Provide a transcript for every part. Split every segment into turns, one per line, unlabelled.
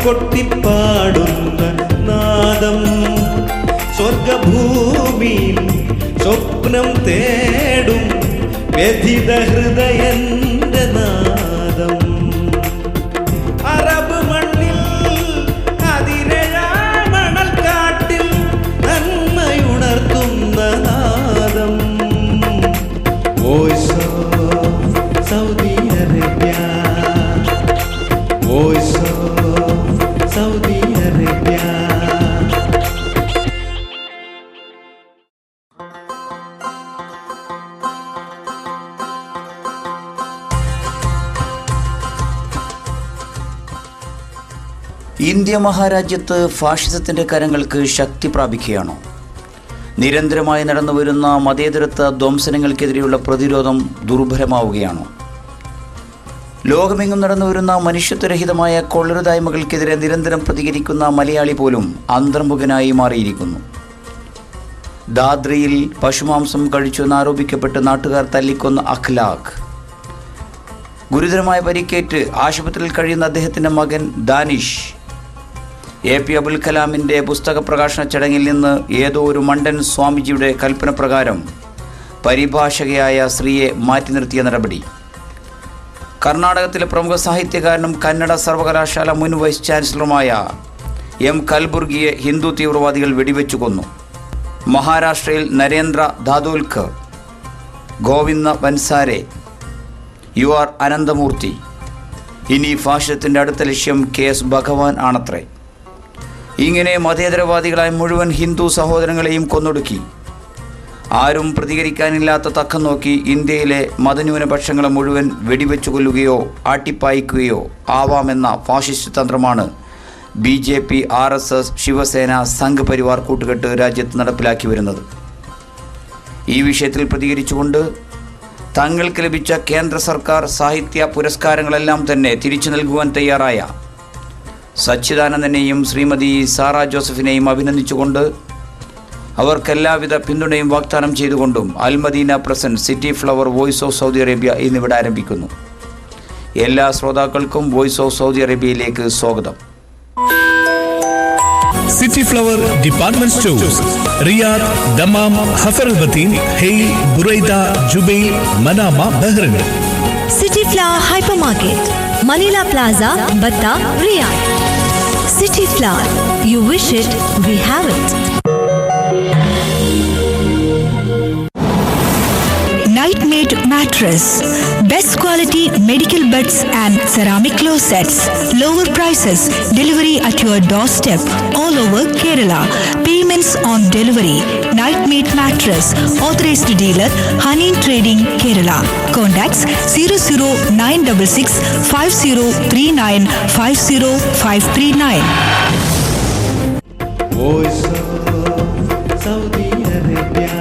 കൊട്ടിപ്പാടുന്ന നാദം, സ്വർഗഭൂമിയിൽ സ്വപ്നം തേടും വ്യഥിത ഹൃദയന്റെ നാദം. അറബ് മണ്ണിൽ അതിരഴാമണൽക്കാട്ടിൽ നന്മയുണർത്തുന്ന നാദം. Voice of Saudi Arabia, voice of Saudi Arabia.
India മഹാരാജ്യത്ത് ഫാഷിസത്തിൻ്റെ കരങ്ങൾക്ക് ശക്തി പ്രാപിക്കുകയാണോ? നിരന്തരമായി നടന്നുവരുന്ന മതേതരത്വ ധ്വംസനങ്ങൾക്കെതിരെയുള്ള പ്രതിരോധം ദുർബലമാവുകയാണോ? ലോകമെങ്ങും നടന്നുവരുന്ന മനുഷ്യത്വരഹിതമായ കൊള്ളരുതായ്മകൾക്കെതിരെ നിരന്തരം പ്രതികരിക്കുന്ന മലയാളി പോലും അന്തർമുഖനായി മാറിയിരിക്കുന്നു. ദാദ്രയിൽ പശുമാംസം കഴിച്ചുവെന്നാരോപിക്കപ്പെട്ട് നാട്ടുകാർ തല്ലിക്കൊന്ന അഖ്ലാഖ്, ഗുരുതരമായ പരിക്കേറ്റ് ആശുപത്രിയിൽ കഴിയുന്ന അദ്ദേഹത്തിൻ്റെ മകൻ ദാനിഷ്, AP അബുൽ കലാമിൻ്റെ പുസ്തക പ്രകാശന ചടങ്ങിൽ നിന്ന് ഏതോ ഒരു മണ്ടൻ സ്വാമിജിയുടെ കൽപ്പന പ്രകാരം പരിഭാഷകയായ സ്ത്രീയെ മാറ്റി നിർത്തിയ നടപടി, കർണാടകത്തിലെ പ്രമുഖ സാഹിത്യകാരനും കന്നഡ സർവകലാശാല മുൻ വൈസ് ചാൻസലറുമായ M. കൽബുർഗിയെ ഹിന്ദു തീവ്രവാദികൾ വെടിവെച്ചു കൊന്നു, മഹാരാഷ്ട്രയിൽ നരേന്ദ്ര ധാതോൽക്കർ, ഗോവിന്ദ ബൻസാരെ, UR അനന്തമൂർത്തി, ഇനി ഫാഷിസത്തിൻ്റെ അടുത്ത ലക്ഷ്യം KS ഭഗവാൻ ആണത്രേ. ഇങ്ങനെ മതേതരവാദികളായ മുഴുവൻ ഹിന്ദു സഹോദരങ്ങളെയും കൊന്നൊടുക്കി. ആരും പ്രതികരിക്കാനില്ലാത്ത തക്കം നോക്കി ഇന്ത്യയിലെ മതന്യൂനപക്ഷങ്ങളെ മുഴുവൻ വെടിവെച്ചു കൊല്ലുകയോ ആട്ടിപ്പായിക്കുകയോ ആവാമെന്ന ഫാഷിസ്റ്റ് തന്ത്രമാണ് BJP, RSS, ശിവസേന, സംഘ് പരിവാർ കൂട്ടുകെട്ട് രാജ്യത്ത് നടപ്പിലാക്കി വരുന്നത്. ഈ വിഷയത്തിൽ പ്രതികരിച്ചുകൊണ്ട് തങ്ങൾക്ക് ലഭിച്ച കേന്ദ്ര സർക്കാർ സാഹിത്യ പുരസ്കാരങ്ങളെല്ലാം തന്നെ തിരിച്ചു നൽകുവാൻ തയ്യാറായ സച്ചിദാനന്ദനെയും ശ്രീമതി സാറ ജോസഫിനെയും അഭിനന്ദിച്ചുകൊണ്ട് അവർക്കെല്ലാവിധ പിന്തുണയും വാഗ്ദാനം ചെയ്തുകൊണ്ടും Almadina present, city flower, voice of Saudi Arabia എന്നിവിടെ ആരംഭിക്കുന്നു. എല്ലാ ശ്രോതാക്കൾക്കും വോയിസ് ഓഫ് സൗദി അറേബ്യയിലേക്ക് സ്വാഗതം.
City flower department stores, Riyadh, Dammam, Hafar Batin, ഹെയ്, Buraidah, Jubail, Manama, Bahrain.
City flower hypermarket, മലീല plaza, Batha, Riyadh. City flower, you wish it, we have it.
Nightmate mattress, best quality medical beds and ceramic closets, lower prices, delivery at your doorstep, all over Kerala, payments on delivery. Nightmate mattress, authorized dealer, Hanin Trading, Kerala. Contacts 00966 5039 50539.
Voice of Saudi Arabia.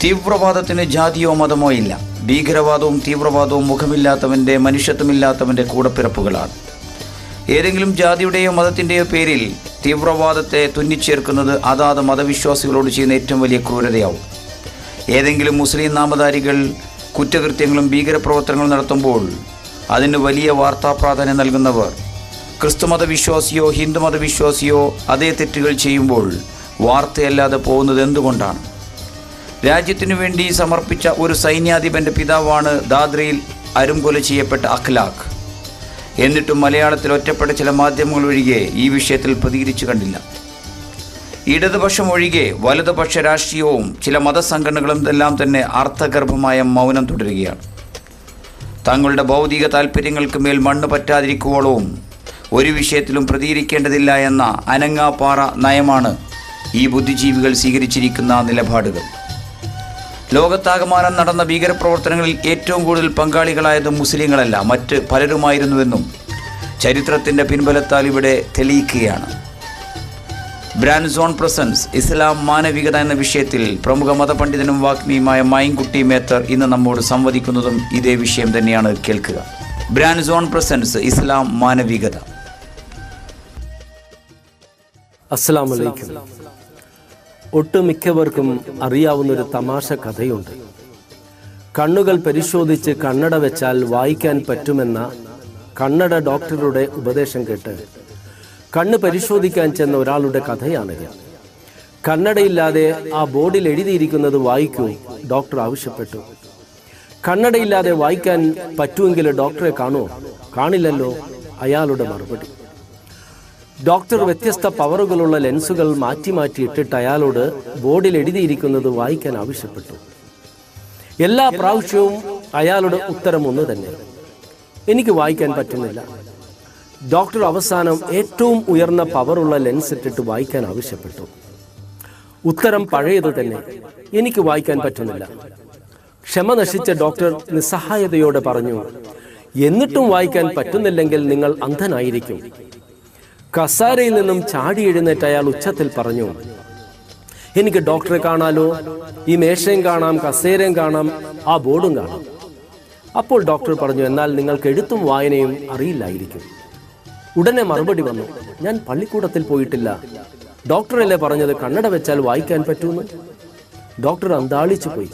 തീവ്രവാദത്തിന് ജാതിയോ മതമോ ഇല്ല. ഭീകരവാദവും തീവ്രവാദവും മുഖമില്ലാത്തവൻ്റെ, മനുഷ്യത്വമില്ലാത്തവൻ്റെ കൂടപ്പിറപ്പുകളാണ്. ഏതെങ്കിലും ജാതിയുടെയോ മതത്തിൻ്റെയോ പേരിൽ തീവ്രവാദത്തെ തുന്നിച്ചേർക്കുന്നത് അതാത് മതവിശ്വാസികളോട് ചെയ്യുന്ന ഏറ്റവും വലിയ ക്രൂരതയാവും. ഏതെങ്കിലും മുസ്ലിം നാമധാരികൾ കുറ്റകൃത്യങ്ങളും ഭീകരപ്രവർത്തനങ്ങളും നടത്തുമ്പോൾ അതിന് വലിയ വാർത്താ പ്രാധാന്യം നൽകുന്നവർ ക്രിസ്തുമത വിശ്വാസിയോ ഹിന്ദു മതവിശ്വാസിയോ അതേ തെറ്റുകൾ ചെയ്യുമ്പോൾ വാർത്തയല്ലാതെ പോകുന്നത് എന്തുകൊണ്ടാണ്? രാജ്യത്തിനു വേണ്ടി സമർപ്പിച്ച ഒരു സൈന്യാധിപൻ്റെ പിതാവാണ് ദാദ്രയിൽ അരുംകൊല ചെയ്യപ്പെട്ട അഖ്ലാഖ്. എന്നിട്ടും മലയാളത്തിൽ ഒറ്റപ്പെട്ട ചില മാധ്യമങ്ങൾ ഒഴികെ ഈ വിഷയത്തിൽ പ്രതികരിച്ചു കണ്ടില്ല. ഇടതുപക്ഷം ഒഴികെ വലതുപക്ഷ രാഷ്ട്രീയവും ചില മതസംഘടനകളും എല്ലാം തന്നെ അർത്ഥഗർഭമായ മൗനം തുടരുകയാണ്. തങ്ങളുടെ ഭൗതിക താൽപ്പര്യങ്ങൾക്ക് മേൽ മണ്ണ് പറ്റാതിരിക്കുവോളവും ഒരു വിഷയത്തിലും പ്രതികരിക്കേണ്ടതില്ല എന്ന അനങ്ങാപ്പാറ നയമാണ് ഈ ബുദ്ധിജീവികൾ സ്വീകരിച്ചിരിക്കുന്ന നിലപാടുകൾ. ലോകത്താകമാനം നടന്ന ഭീകരപ്രവർത്തനങ്ങളിൽ ഏറ്റവും കൂടുതൽ പങ്കാളികളായത് മുസ്ലിങ്ങളല്ല, മറ്റ് പലരുമായിരുന്നുവെന്നും ചരിത്രത്തിൻ്റെ പിൻബലത്താൽ ഇവിടെ തെളിയിക്കുകയാണ്. ബ്രാൻഡ് സോൺ പ്രസൻസ്, ഇസ്ലാം മാനവികത എന്ന വിഷയത്തിൽ പ്രമുഖ മതപണ്ഡിതനും വാഗ്മിയുമായ മായിൻകുട്ടി മേത്തർ ഇന്ന് നമ്മോട് സംവദിക്കുന്നതും ഇതേ വിഷയം തന്നെയാണ്. കേൾക്കുക. ബ്രാൻഡ് സോൺ പ്രസൻസ്, ഇസ്ലാം മാനവികത.
അസ്സലാമു അലൈക്കും. ഒട്ടുമിക്കവർക്കും അറിയാവുന്നൊരു തമാശ കഥയുണ്ട്. കണ്ണുകൾ പരിശോധിച്ച് കണ്ണട വെച്ചാൽ വായിക്കാൻ പറ്റുമെന്ന കണ്ണട ഡോക്ടറുടെ ഉപദേശം കേട്ട് കണ്ണ് പരിശോധിക്കാൻ ചെന്ന ഒരാളുടെ കഥയാണിത്. കണ്ണടയില്ലാതെ ആ ബോർഡിൽ എഴുതിയിരിക്കുന്നത് വായിക്കൂ ഡോക്ടർ ആവശ്യപ്പെട്ടു. കണ്ണടയില്ലാതെ വായിക്കാൻ പറ്റുമെങ്കിൽ ഡോക്ടറെ കാണുമോ? കാണില്ലല്ലോ അയാളുടെ മറുപടി. ഡോക്ടർ വ്യത്യസ്ത പവറുകളുള്ള ലെൻസുകൾ മാറ്റി മാറ്റി ഇട്ടിട്ട് അയാളോട് ബോർഡിൽ എഴുതിയിരിക്കുന്നത് വായിക്കാൻ ആവശ്യപ്പെട്ടു. എല്ലാ പ്രാവശ്യവും അയാളുടെ ഉത്തരം ഒന്ന് തന്നെ, എനിക്ക് വായിക്കാൻ പറ്റുന്നില്ല. ഡോക്ടർ അവസാനം ഏറ്റവും ഉയർന്ന പവറുള്ള ലെൻസ് ഇട്ടിട്ട് വായിക്കാൻ ആവശ്യപ്പെട്ടു. ഉത്തരം പഴയത് തന്നെ, എനിക്ക് വായിക്കാൻ പറ്റുന്നില്ല. ക്ഷമ നശിച്ച ഡോക്ടർ നിസ്സഹായതയോടെ പറഞ്ഞു, എന്നിട്ടും വായിക്കാൻ പറ്റുന്നില്ലെങ്കിൽ നിങ്ങൾ അന്ധനായിരിക്കും. കസാരയിൽ നിന്നും ചാടി എഴുന്നേറ്റ് അയാൾ ഉച്ചത്തിൽ പറഞ്ഞു, എനിക്ക് ഡോക്ടറെ കാണാലോ, ഈ മേശയും കാണാം, കസേരയും കാണാം, ആ ബോർഡും കാണാം. അപ്പോൾ ഡോക്ടർ പറഞ്ഞു, എന്നാൽ നിങ്ങൾക്ക് എഴുത്തും വായനയും അറിയില്ലായിരിക്കും. ഉടനെ മറുപടി വന്നു, ഞാൻ പള്ളിക്കൂടത്തിൽ പോയിട്ടില്ല. ഡോക്ടറല്ലേ പറഞ്ഞത് കണ്ണട വെച്ചാൽ വായിക്കാൻ പറ്റുമെന്ന്? ഡോക്ടർ അന്താളിച്ചു പോയി.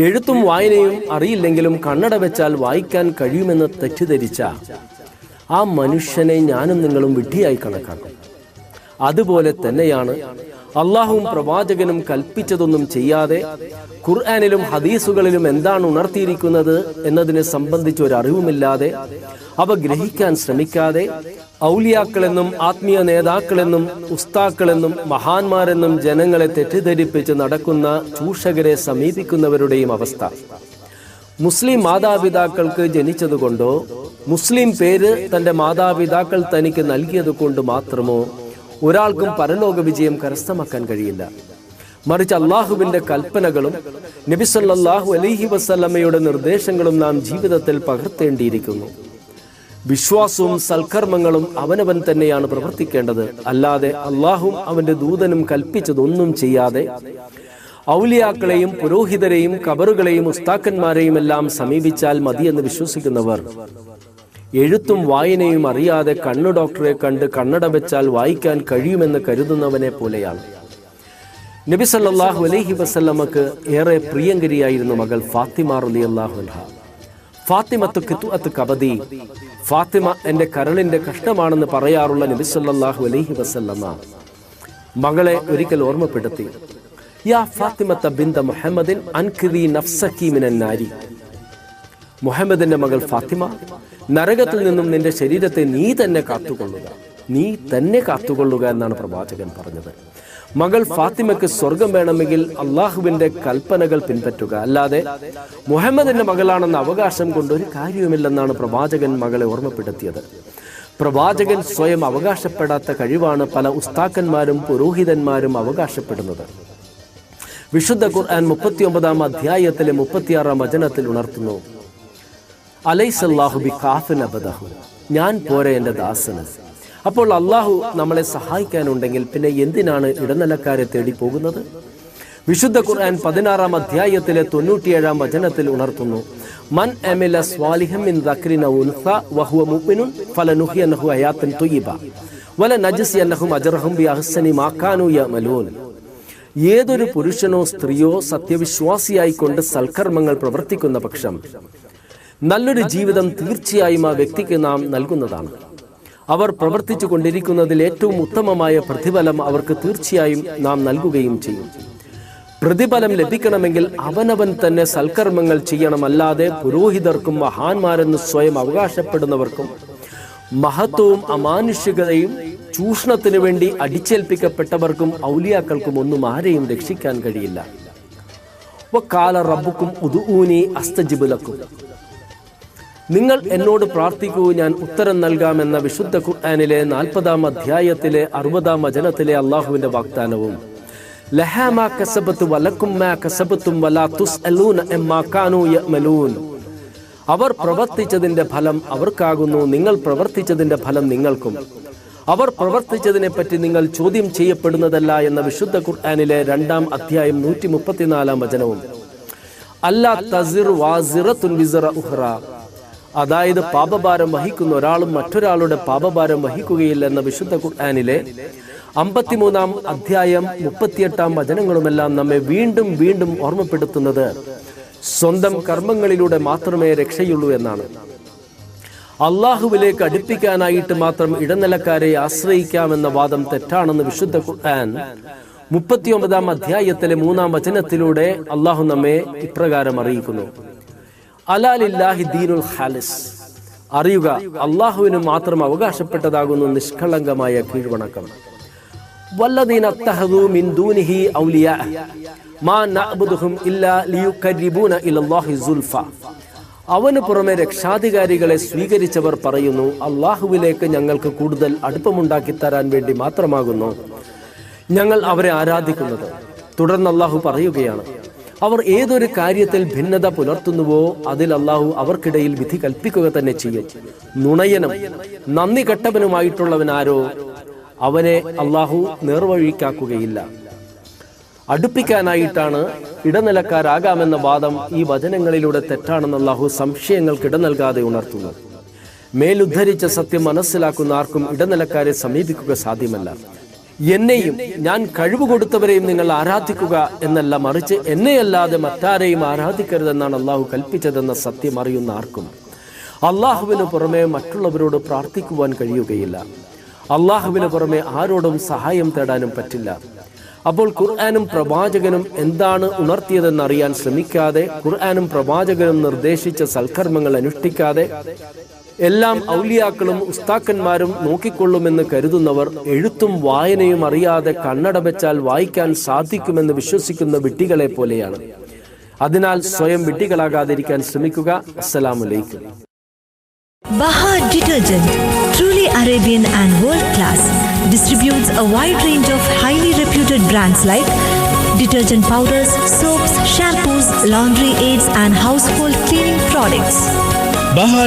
എഴുത്തും വായനയും അറിയില്ലെങ്കിലും കണ്ണട വെച്ചാൽ വായിക്കാൻ കഴിയുമെന്ന് തെറ്റിദ്ധരിച്ച ആ മനുഷ്യനെ ഞാനും നിങ്ങളും വിഡ്ഢിയായി കണക്കാക്കും. അതുപോലെ തന്നെയാണ് അള്ളാഹുവും പ്രവാചകനും കൽപ്പിച്ചതൊന്നും ചെയ്യാതെ ഖുർആനിലും ഹദീസുകളിലും എന്താണ് ഉണർത്തിയിരിക്കുന്നത് എന്നതിനെ സംബന്ധിച്ച് ഒരു അറിവുമില്ലാതെ അവ ഗ്രഹിക്കാൻ ശ്രമിക്കാതെ ഔലിയാക്കളെന്നും ആത്മീയ നേതാക്കളെന്നും ഉസ്താക്കളെന്നും മഹാന്മാരെന്നും ജനങ്ങളെ തെറ്റിദ്ധരിപ്പിച്ച് നടക്കുന്ന ചൂഷകരെ സമീപിക്കുന്നവരുടെയും അവസ്ഥ. മുസ്ലിം മാതാപിതാക്കൾക്ക് ജനിച്ചതുകൊണ്ടോ മുസ്ലിം പേര് തൻ്റെ മാതാപിതാക്കൾ തനിക്ക് നൽകിയത് കൊണ്ട് മാത്രമോ ഒരാൾക്കും പരലോക വിജയം കരസ്ഥമാക്കാൻ കഴിയില്ല. മറിച്ച് അള്ളാഹുവിൻ്റെ കൽപ്പനകളും നബി സല്ലല്ലാഹു അലൈഹി വസല്ലമയുടെ നിർദ്ദേശങ്ങളും നാം ജീവിതത്തിൽ പകർത്തേണ്ടിയിരിക്കുന്നു. വിശ്വാസവും സൽക്കർമ്മങ്ങളും അവനവൻ തന്നെയാണ് പ്രവർത്തിക്കേണ്ടത്. അല്ലാതെ അള്ളാഹും അവന്റെ ദൂതനും കൽപ്പിച്ചതൊന്നും ചെയ്യാതെ ഔലിയാക്കളെയും പുരോഹിതരെയും കബറുകളെയും ഉസ്താക്കന്മാരെയും എല്ലാം സമീപിച്ചാൽ മതിയെന്ന് വിശ്വസിക്കുന്നവർ എഴുത്തും വായനയും അറിയാതെ കണ്ണു ഡോക്ടറെ കണ്ട് കണ്ണട വെച്ചാൽ വായിക്കാൻ കഴിയുമെന്ന് കരുതുന്നവനെ പോലെയാണ്. നബി സല്ലല്ലാഹു അലൈഹി വസല്ലമക്ക് ഏറെ പ്രിയങ്കരിയായിരുന്നു മകൾ ഫാത്തിമ റളിയല്ലാഹു അൻഹ. ഫാത്തിമത്തു ഖിത്അത്ത് കബദി, ഫാത്തിമ എൻ്റെ കരളിൻ്റെ കഷ്ണമാണെന്ന് പറയാറുള്ള നബി സല്ലല്ലാഹു അലൈഹി വസല്ലമ മകളെ ഒരിക്കൽ ഓർമ്മപ്പെടുത്തി, യാ ഫാത്തിമത്ത ബിന്ത മുഹമ്മദിൻ അൻഖിദി നഫ്സകി മിനൻ നാരി. മുഹമ്മദിന്റെ മകൾ ഫാത്തിമ, നരകത്തിൽ നിന്നും നിന്റെ ശരീരത്തെ നീ തന്നെ കാത്തുകൊള്ളുക എന്നാണ് പ്രവാചകൻ പറഞ്ഞത്. മകൾ ഫാത്തിമയ്ക്ക് സ്വർഗം വേണമെങ്കിൽ അള്ളാഹുവിന്റെ കൽപ്പനകൾ പിൻപറ്റുക, അല്ലാതെ മുഹമ്മദിന്റെ മകളാണെന്ന അവകാശം കൊണ്ടൊരു കാര്യവുമില്ലെന്നാണ് പ്രവാചകൻ മകളെ ഓർമ്മപ്പെടുത്തിയത്. പ്രവാചകൻ സ്വയം അവകാശപ്പെടാത്ത കഴിവാണ് പല ഉസ്താക്കന്മാരും പുരോഹിതന്മാരും അവകാശപ്പെടുന്നത്. വിശുദ്ധ ഖുർആൻ 39-ാം അധ്യായത്തിലെ 36-ാം വചനത്തിൽ ഉണർത്തുന്നു, അലൈസല്ലാഹു ബികാഫിൻ അബദഹു, ഞാൻ പോരെ എൻ്റെ ദാസന്. അപ്പോൾ അള്ളാഹു നമ്മളെ സഹായിക്കാനുണ്ടെങ്കിൽ പിന്നെ എന്തിനാണ് ഇടനിലക്കാരെ തേടി പോകുന്നത്? വിശുദ്ധ ഖുർആൻ 16-ാം അധ്യായത്തിലെ 97-ാം വചനത്തിൽ ഉണർത്തുന്നു, മൻ അമില സ്വാലിഹൻ മിൻ ദക്രിൻ ഔ ഉൻസ വഹുവ മുഅ്മിനുൻ ഫലനുഹ്യിയന്നഹു ഹയാത്തൻ ത്വയ്യിബ വലനജ്സിയന്നഹും അജ്റഹും ബിഅഹ്സനി മാ കാനൂ യഅമലൂൻ. ഏതൊരു പുരുഷനോ സ്ത്രീയോ സത്യവിശ്വാസിയായിക്കൊണ്ട് സൽക്കർമ്മങ്ങൾ പ്രവർത്തിക്കുന്ന പക്ഷം നല്ലൊരു ജീവിതം തീർച്ചയായും ആ വ്യക്തിക്ക് നാം നൽകുന്നതാണ്. അവർ പ്രവർത്തിച്ചു കൊണ്ടിരിക്കുന്നതിൽ ഏറ്റവും ഉത്തമമായ പ്രതിഫലം അവർക്ക് തീർച്ചയായും നാം നൽകുകയും ചെയ്യും. പ്രതിഫലം ലഭിക്കണമെങ്കിൽ അവനവൻ തന്നെ സൽക്കർമ്മങ്ങൾ ചെയ്യണം, അല്ലാതെ പുരോഹിതർക്കും മഹാന്മാരെന്ന് സ്വയം അവകാശപ്പെടുന്നവർക്കും മഹത്വവും അമാനുഷികതയും ചൂഷണത്തിനു വേണ്ടി അടിച്ചേൽപ്പിക്കപ്പെട്ടവർക്കും ഔലിയാക്കൾക്കും ഒന്നും ആരെയും രക്ഷിക്കാൻ കഴിയില്ല. വഖാല റബ്ബുക്കും ഉദ്ഊനി അസ്തജിബ് ലക്കും, നിങ്ങൾ എന്നോട് പ്രാർത്ഥിക്കൂ, ഞാൻ ഉത്തരം നൽകാമെന്ന വിശുദ്ധ ഖുർആനിലെ 40-ാം അധ്യായത്തിലെ 60-ാം വചനത്തിലെ അള്ളാഹുവിന്റെ വാഗ്ദാനവും ലഹാ മാ കസബതു വലക്കും മാ കസബതും വലാ തുസ്അലൂന അമ്മാ കാനൂ യഅമലൂൻ, അവർ പ്രവർത്തിച്ചതിന്റെ ഫലം അവർക്കാകുന്നു, നിങ്ങൾ പ്രവർത്തിച്ചതിന്റെ ഫലം നിങ്ങൾക്കും, അവർ പ്രവർത്തിച്ചതിനെ പറ്റി നിങ്ങൾ ചോദ്യം ചെയ്യപ്പെടുന്നതല്ല എന്ന വിശുദ്ധ ഖുർആനിലെ 2-ാം അധ്യായം 134-ാം വചനവും അല്ലാ തസിർ വാസിറത്തുൻ വിസ്റ ഉഖ്റ, അതായത് പാപഭാരം വഹിക്കുന്ന ഒരാളും മറ്റൊരാളുടെ പാപഭാരം വഹിക്കുകയില്ലെന്ന വിശുദ്ധ ഖുർആനിലെ 53-ാം അധ്യായം 38-ാം വചനങ്ങളുമെല്ലാം നമ്മെ വീണ്ടും വീണ്ടും ഓർമ്മപ്പെടുത്തുന്നത് സ്വന്തം കർമ്മങ്ങളിലൂടെ മാത്രമേ രക്ഷയുള്ളൂ എന്നാണ്. അള്ളാഹുവിലേക്ക് അടുപ്പിക്കാനായിട്ട് മാത്രം ഇടനിലക്കാരെ ആശ്രയിക്കാമെന്ന വാദം തെറ്റാണെന്ന് വിശുദ്ധ ഖുർആൻ 39 അധ്യായത്തിലെ 3-ാം വചനത്തിലൂടെ അള്ളാഹു നമ്മെ ഇപ്രകാരം അറിയിക്കുന്നു: അലാലില്ലാഹി ദീനുൽ ഖാലിസ്. അറിയുക, അള്ളാഹുവിന് മാത്രം അവകാശപ്പെട്ടതാകുന്നു നിഷ്കളങ്കമായ കീഴ്വണക്കം. വല്ലദീന തഖദൂ മിൻ ദൂനിഹി ഔലിയാ മാ നഅ്ബുദുഹും ഇല്ലാ ലിയുഖർരിബൂന ഇലല്ലാഹി സുൽഫ. അവന് പുറമെ രക്ഷാധികാരികളെ സ്വീകരിച്ചവർ പറയുന്നു, അള്ളാഹുവിലേക്ക് ഞങ്ങൾക്ക് കൂടുതൽ അടുപ്പമുണ്ടാക്കി തരാൻ വേണ്ടി മാത്രമാകുന്നു ഞങ്ങൾ അവരെ ആരാധിക്കുന്നത്. തുടർന്ന് അള്ളാഹു പറയുകയാണ്, അവർ ഏതൊരു കാര്യത്തിൽ ഭിന്നത പുലർത്തുന്നുവോ അതിൽ അള്ളാഹു അവർക്കിടയിൽ വിധി കൽപ്പിക്കുക തന്നെ ചെയ്യും. നുണയനും നന്ദി കെട്ടവനുമായിട്ടുള്ളവനാരോ അവനെ അള്ളാഹു നേർവഴിക്കാക്കുകയില്ല. അടുപ്പിക്കാനായിട്ടാണ് ഇടനിലക്കാരാകാമെന്ന വാദം ഈ വചനങ്ങളിലൂടെ തെറ്റാണെന്ന് അള്ളാഹു സംശയങ്ങൾക്ക് ഇട നൽകാതെ ഉണർത്തുന്നു. മേലുദ്ധരിച്ച സത്യം മനസ്സിലാക്കുന്ന ആർക്കും ഇടനിലക്കാരെ സമീപിക്കുക സാധ്യമല്ല. എന്നെയും ഞാൻ കഴിവ് കൊടുത്തവരെയും നിങ്ങൾ ആരാധിക്കുക എന്നല്ല, മറിച്ച് എന്നെയല്ലാതെ മറ്റാരെയും ആരാധിക്കരുതെന്നാണ് അള്ളാഹു കൽപ്പിച്ചതെന്ന സത്യം അറിയുന്ന ആർക്കും അള്ളാഹുവിന് പുറമെ മറ്റുള്ളവരോട് പ്രാർത്ഥിക്കുവാൻ കഴിയുകയില്ല. അള്ളാഹുവിന് പുറമെ ആരോടും സഹായം തേടാനും പറ്റില്ല. അപ്പോൾ ഖുർആനും പ്രവാചകനും എന്താണ് ഉണർത്തിയതെന്നറിയാൻ ശ്രമിക്കാതെ, ഖുർആനും പ്രവാചകനും നിർദ്ദേശിച്ച സൽക്കർമ്മങ്ങൾ അനുഷ്ഠിക്കാതെ, എല്ലാം ഔലിയാക്കളും ഉസ്താക്കന്മാരും നോക്കിക്കൊള്ളുമെന്ന് കരുതുന്നവർ എഴുത്തും വായനയും അറിയാതെ കണ്ണട വെച്ചാൽ വായിക്കാൻ സാധിക്കുമെന്ന് വിശ്വസിക്കുന്ന വിഡ്ഢികളെ പോലെയാണ്. അതിനാൽ സ്വയം വിഡ്ഢികളാകാതിരിക്കാൻ ശ്രമിക്കുക. അസ്സലാമു അലൈക്കും.
Bahar Detergent, truly Arabian and world class, distributes a wide range of highly reputed brands like detergent powders, soaps, shampoos, laundry aids and household cleaning products.
Bahar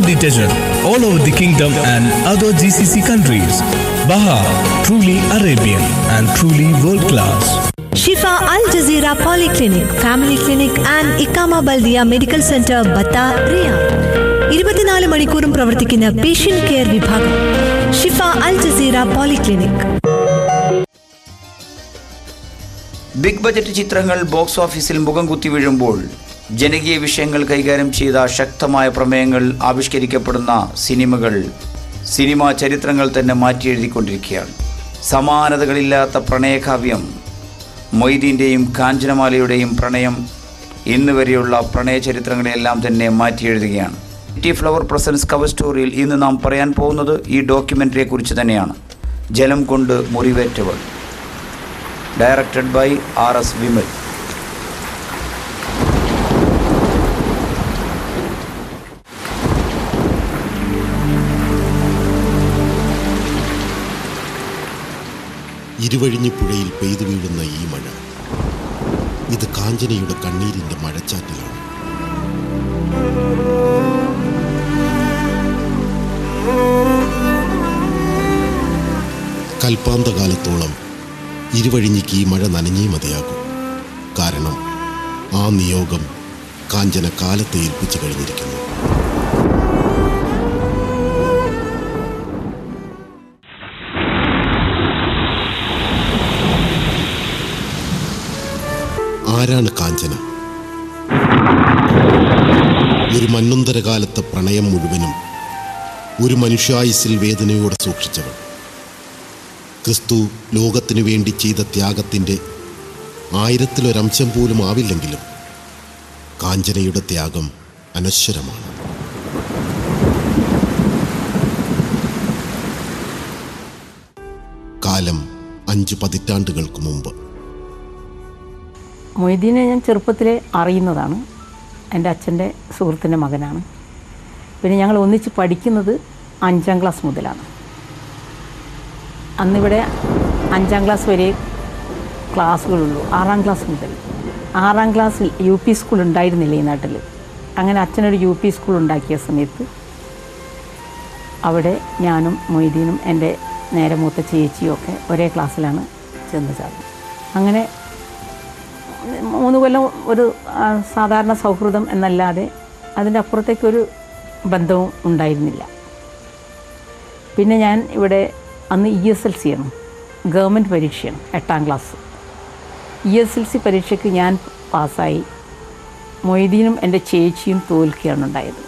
Detergent all over the kingdom and other GCC countries. Bahar, truly Arabian and truly world class.
Shifa Al Jazeera Polyclinic, Family Clinic and Ikama Baldia Medical Center, Batta, Riyadh. 24 മണിക്കൂറും പ്രവർത്തിക്കുന്ന patient care വിഭാഗം. Shifa Al Jazeera polyclinic.
Big budget ചിത്രങ്ങൾ box ഓഫീസിൽ മുഖം കുത്തി വീഴുമ്പോൾ ജനകീയ വിഷയങ്ങൾ കൈകാര്യം ചെയ്ത ശക്തമായ പ്രമേയങ്ങൾ ആവിഷ്കരിക്കപ്പെടുന്ന സിനിമാ ചരിത്രങ്ങൾ തന്നെ മാറ്റിയെഴുതിക്കൊണ്ടിരിക്കുകയാണ്. സമാനതകളില്ലാത്ത പ്രണയകാവ്യം മൊയ്തീൻ്റെയും കാഞ്ചനമാലയുടെയും പ്രണയം ഇന്ന് വരെയുള്ള പ്രണയ ചരിത്രങ്ങളെല്ലാം തന്നെ മാറ്റിയെഴുതുകയാണ്. സിറ്റി ഫ്ലവർ പ്രസൻസ് കവർ സ്റ്റോറിയിൽ ഇന്ന് നാം പറയാൻ പോകുന്നത് ഈ ഡോക്യുമെൻ്ററിയെ കുറിച്ച് തന്നെയാണ്. ജലം കൊണ്ട് മുറിവേറ്റവൾ, directed by RS Vimal.
Iruvazhinji പുഴയിൽ പെയ്തു വീഴുന്ന ഈ മഴ, ഇത് കാഞ്ചനയുടെ കണ്ണീരിൻ്റെ മഴച്ചാറ്റിലാണ്. കൽപ്പാന്തകാലത്തോളം ഇരുവഴിഞ്ഞിക്ക് ഈ മഴ നനഞ്ഞേ മതിയാകും. കാരണം ആ നിയോഗം കാഞ്ചന കാലത്തെ ഏൽപ്പിച്ചു കഴിഞ്ഞിരിക്കുന്നു. ആരാണ് കാഞ്ചന? ഒരു മന്വന്തരകാലത്തെ പ്രണയം മുഴുവനും ഒരു മനുഷ്യായുസ്സിൽ വേദനയോടെ സൂക്ഷിച്ചവൾ. ക്രിസ്തു ലോകത്തിനു വേണ്ടി ചെയ്ത ത്യാഗത്തിൻ്റെ 1000-ലൊരംശം പോലും ആവില്ലെങ്കിലും കാഞ്ചനയുടെ ത്യാഗം അനശ്വരമാണ്. കാലം 5 പതിറ്റാണ്ടുകൾക്ക് മുമ്പ്.
മൊയ്തീനെ ഞാൻ ചെറുപ്പത്തിലെ അറിയുന്നതാണ്. എൻ്റെ അച്ഛൻ്റെ സുഹൃത്തിൻ്റെ മകനാണ്. പിന്നെ ഞങ്ങൾ ഒന്നിച്ച് പഠിക്കുന്നത് 5ാം ക്ലാസ് മുതലാണ്. അന്നിവിടെ 5ാം ക്ലാസ് വരെ ക്ലാസ്സുകളുള്ളൂ. 6ാം ക്ലാസ് മുതൽ. 6ാം ക്ലാസ്സിൽ UP സ്കൂൾ ഉണ്ടായിരുന്നില്ല ഈ നാട്ടിൽ. അങ്ങനെ അച്ഛനൊരു UP സ്കൂൾ ഉണ്ടാക്കിയ സമയത്ത് അവിടെ ഞാനും മൊയ്തീനും എൻ്റെ നേരെ മൂത്ത ചേച്ചിയും ഒക്കെ ഒരേ ക്ലാസ്സിലാണ് ചെന്ന് ചേർന്നത്. അങ്ങനെ 3 കൊല്ലം ഒരു സാധാരണ സൗഹൃദം എന്നല്ലാതെ അതിൻ്റെ അപ്പുറത്തേക്കൊരു ബന്ധവും ഉണ്ടായിരുന്നില്ല. പിന്നെ ഞാൻ ഇവിടെ അന്ന് ESLC ആണ്, ഗവൺമെൻറ് പരീക്ഷയാണ്, 8ാം ക്ലാസ്. ESLC പരീക്ഷയ്ക്ക് ഞാൻ പാസ്സായി. മൊയ്തീനും എൻ്റെ ചേച്ചിയും തോൽക്കുകയാണ് ഉണ്ടായത്.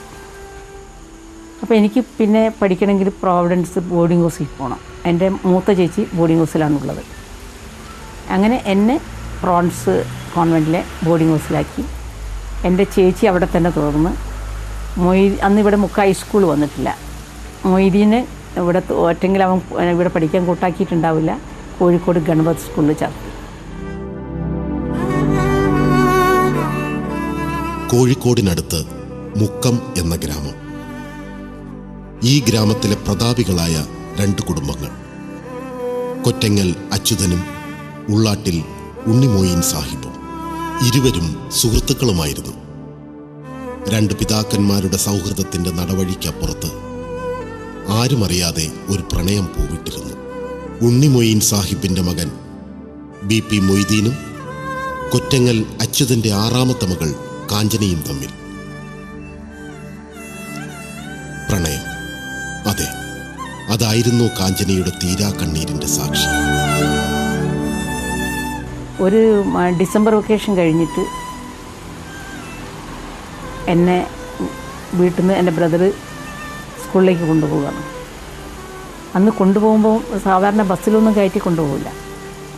അപ്പോൾ എനിക്ക് പിന്നെ പഠിക്കണമെങ്കിൽ പ്രോവിഡൻസ് ബോർഡിംഗ് ഹൗസിൽ പോകണം. എൻ്റെ മൂത്ത ചേച്ചി ബോർഡിംഗ് ഹൗസിലാണുള്ളത്. അങ്ങനെ എന്നെ പ്രോൺസ് കോൺവെൻറ്റിലെ ബോർഡിംഗ് ഹൗസിലാക്കി. എൻ്റെ ചേച്ചി അവിടെ തന്നെ തുടർന്ന് അന്ന് ഇവിടെ ഹൈസ്കൂൾ വന്നിട്ടില്ല. മൊയ്തീനെ ഇവിടെ ഒറ്റെങ്കിലും അവൻ ഇവിടെ പഠിക്കാൻ കൂട്ടാക്കിയിട്ടുണ്ടാവില്ല. കോഴിക്കോട് ഗണപത് സ്കൂളിൽ ചേർത്തി.
കോഴിക്കോടിനടുത്ത് മുക്കം എന്ന ഗ്രാമം. ഈ ഗ്രാമത്തിലെ പ്രതാപികളായ 2 കുടുംബങ്ങൾ, കൊറ്റങ്ങൽ അച്യുതനും ഉള്ളാട്ടിൽ ഉണ്ണിമോയിൻ സാഹിബും. ഇരുവരും സുഹൃത്തുക്കളുമായിരുന്നു. 2 പിതാക്കന്മാരുടെ സൗഹൃദത്തിൻ്റെ നടവഴിക്കപ്പുറത്ത് ആരുമറിയാതെ ഒരു പ്രണയം പൂവിട്ടിരുന്നു. ഉണ്ണിമൊയ്ൻ സാഹിബിൻ്റെ മകൻ BP മൊയ്തീനും കൊറ്റങ്ങൽ അച്യുതൻ്റെ 6ാമത്തെ മകൾ കാഞ്ചനയും തമ്മിൽ പ്രണയം. അതെ, അതായിരുന്നു കാഞ്ചനയുടെ തീരാ കണ്ണീരിൻ്റെ സാക്ഷി.
ഒരു ഡിസംബർ വെക്കേഷൻ കഴിഞ്ഞിട്ട് എന്നെ വീട്ടിൽ നിന്ന് എൻ്റെ ബ്രദർ സ്കൂളിലേക്ക് കൊണ്ടുപോവുകയാണ്. അന്ന് കൊണ്ടുപോകുമ്പോൾ സാധാരണ ബസ്സിലൊന്നും കയറ്റി കൊണ്ടുപോകില്ല.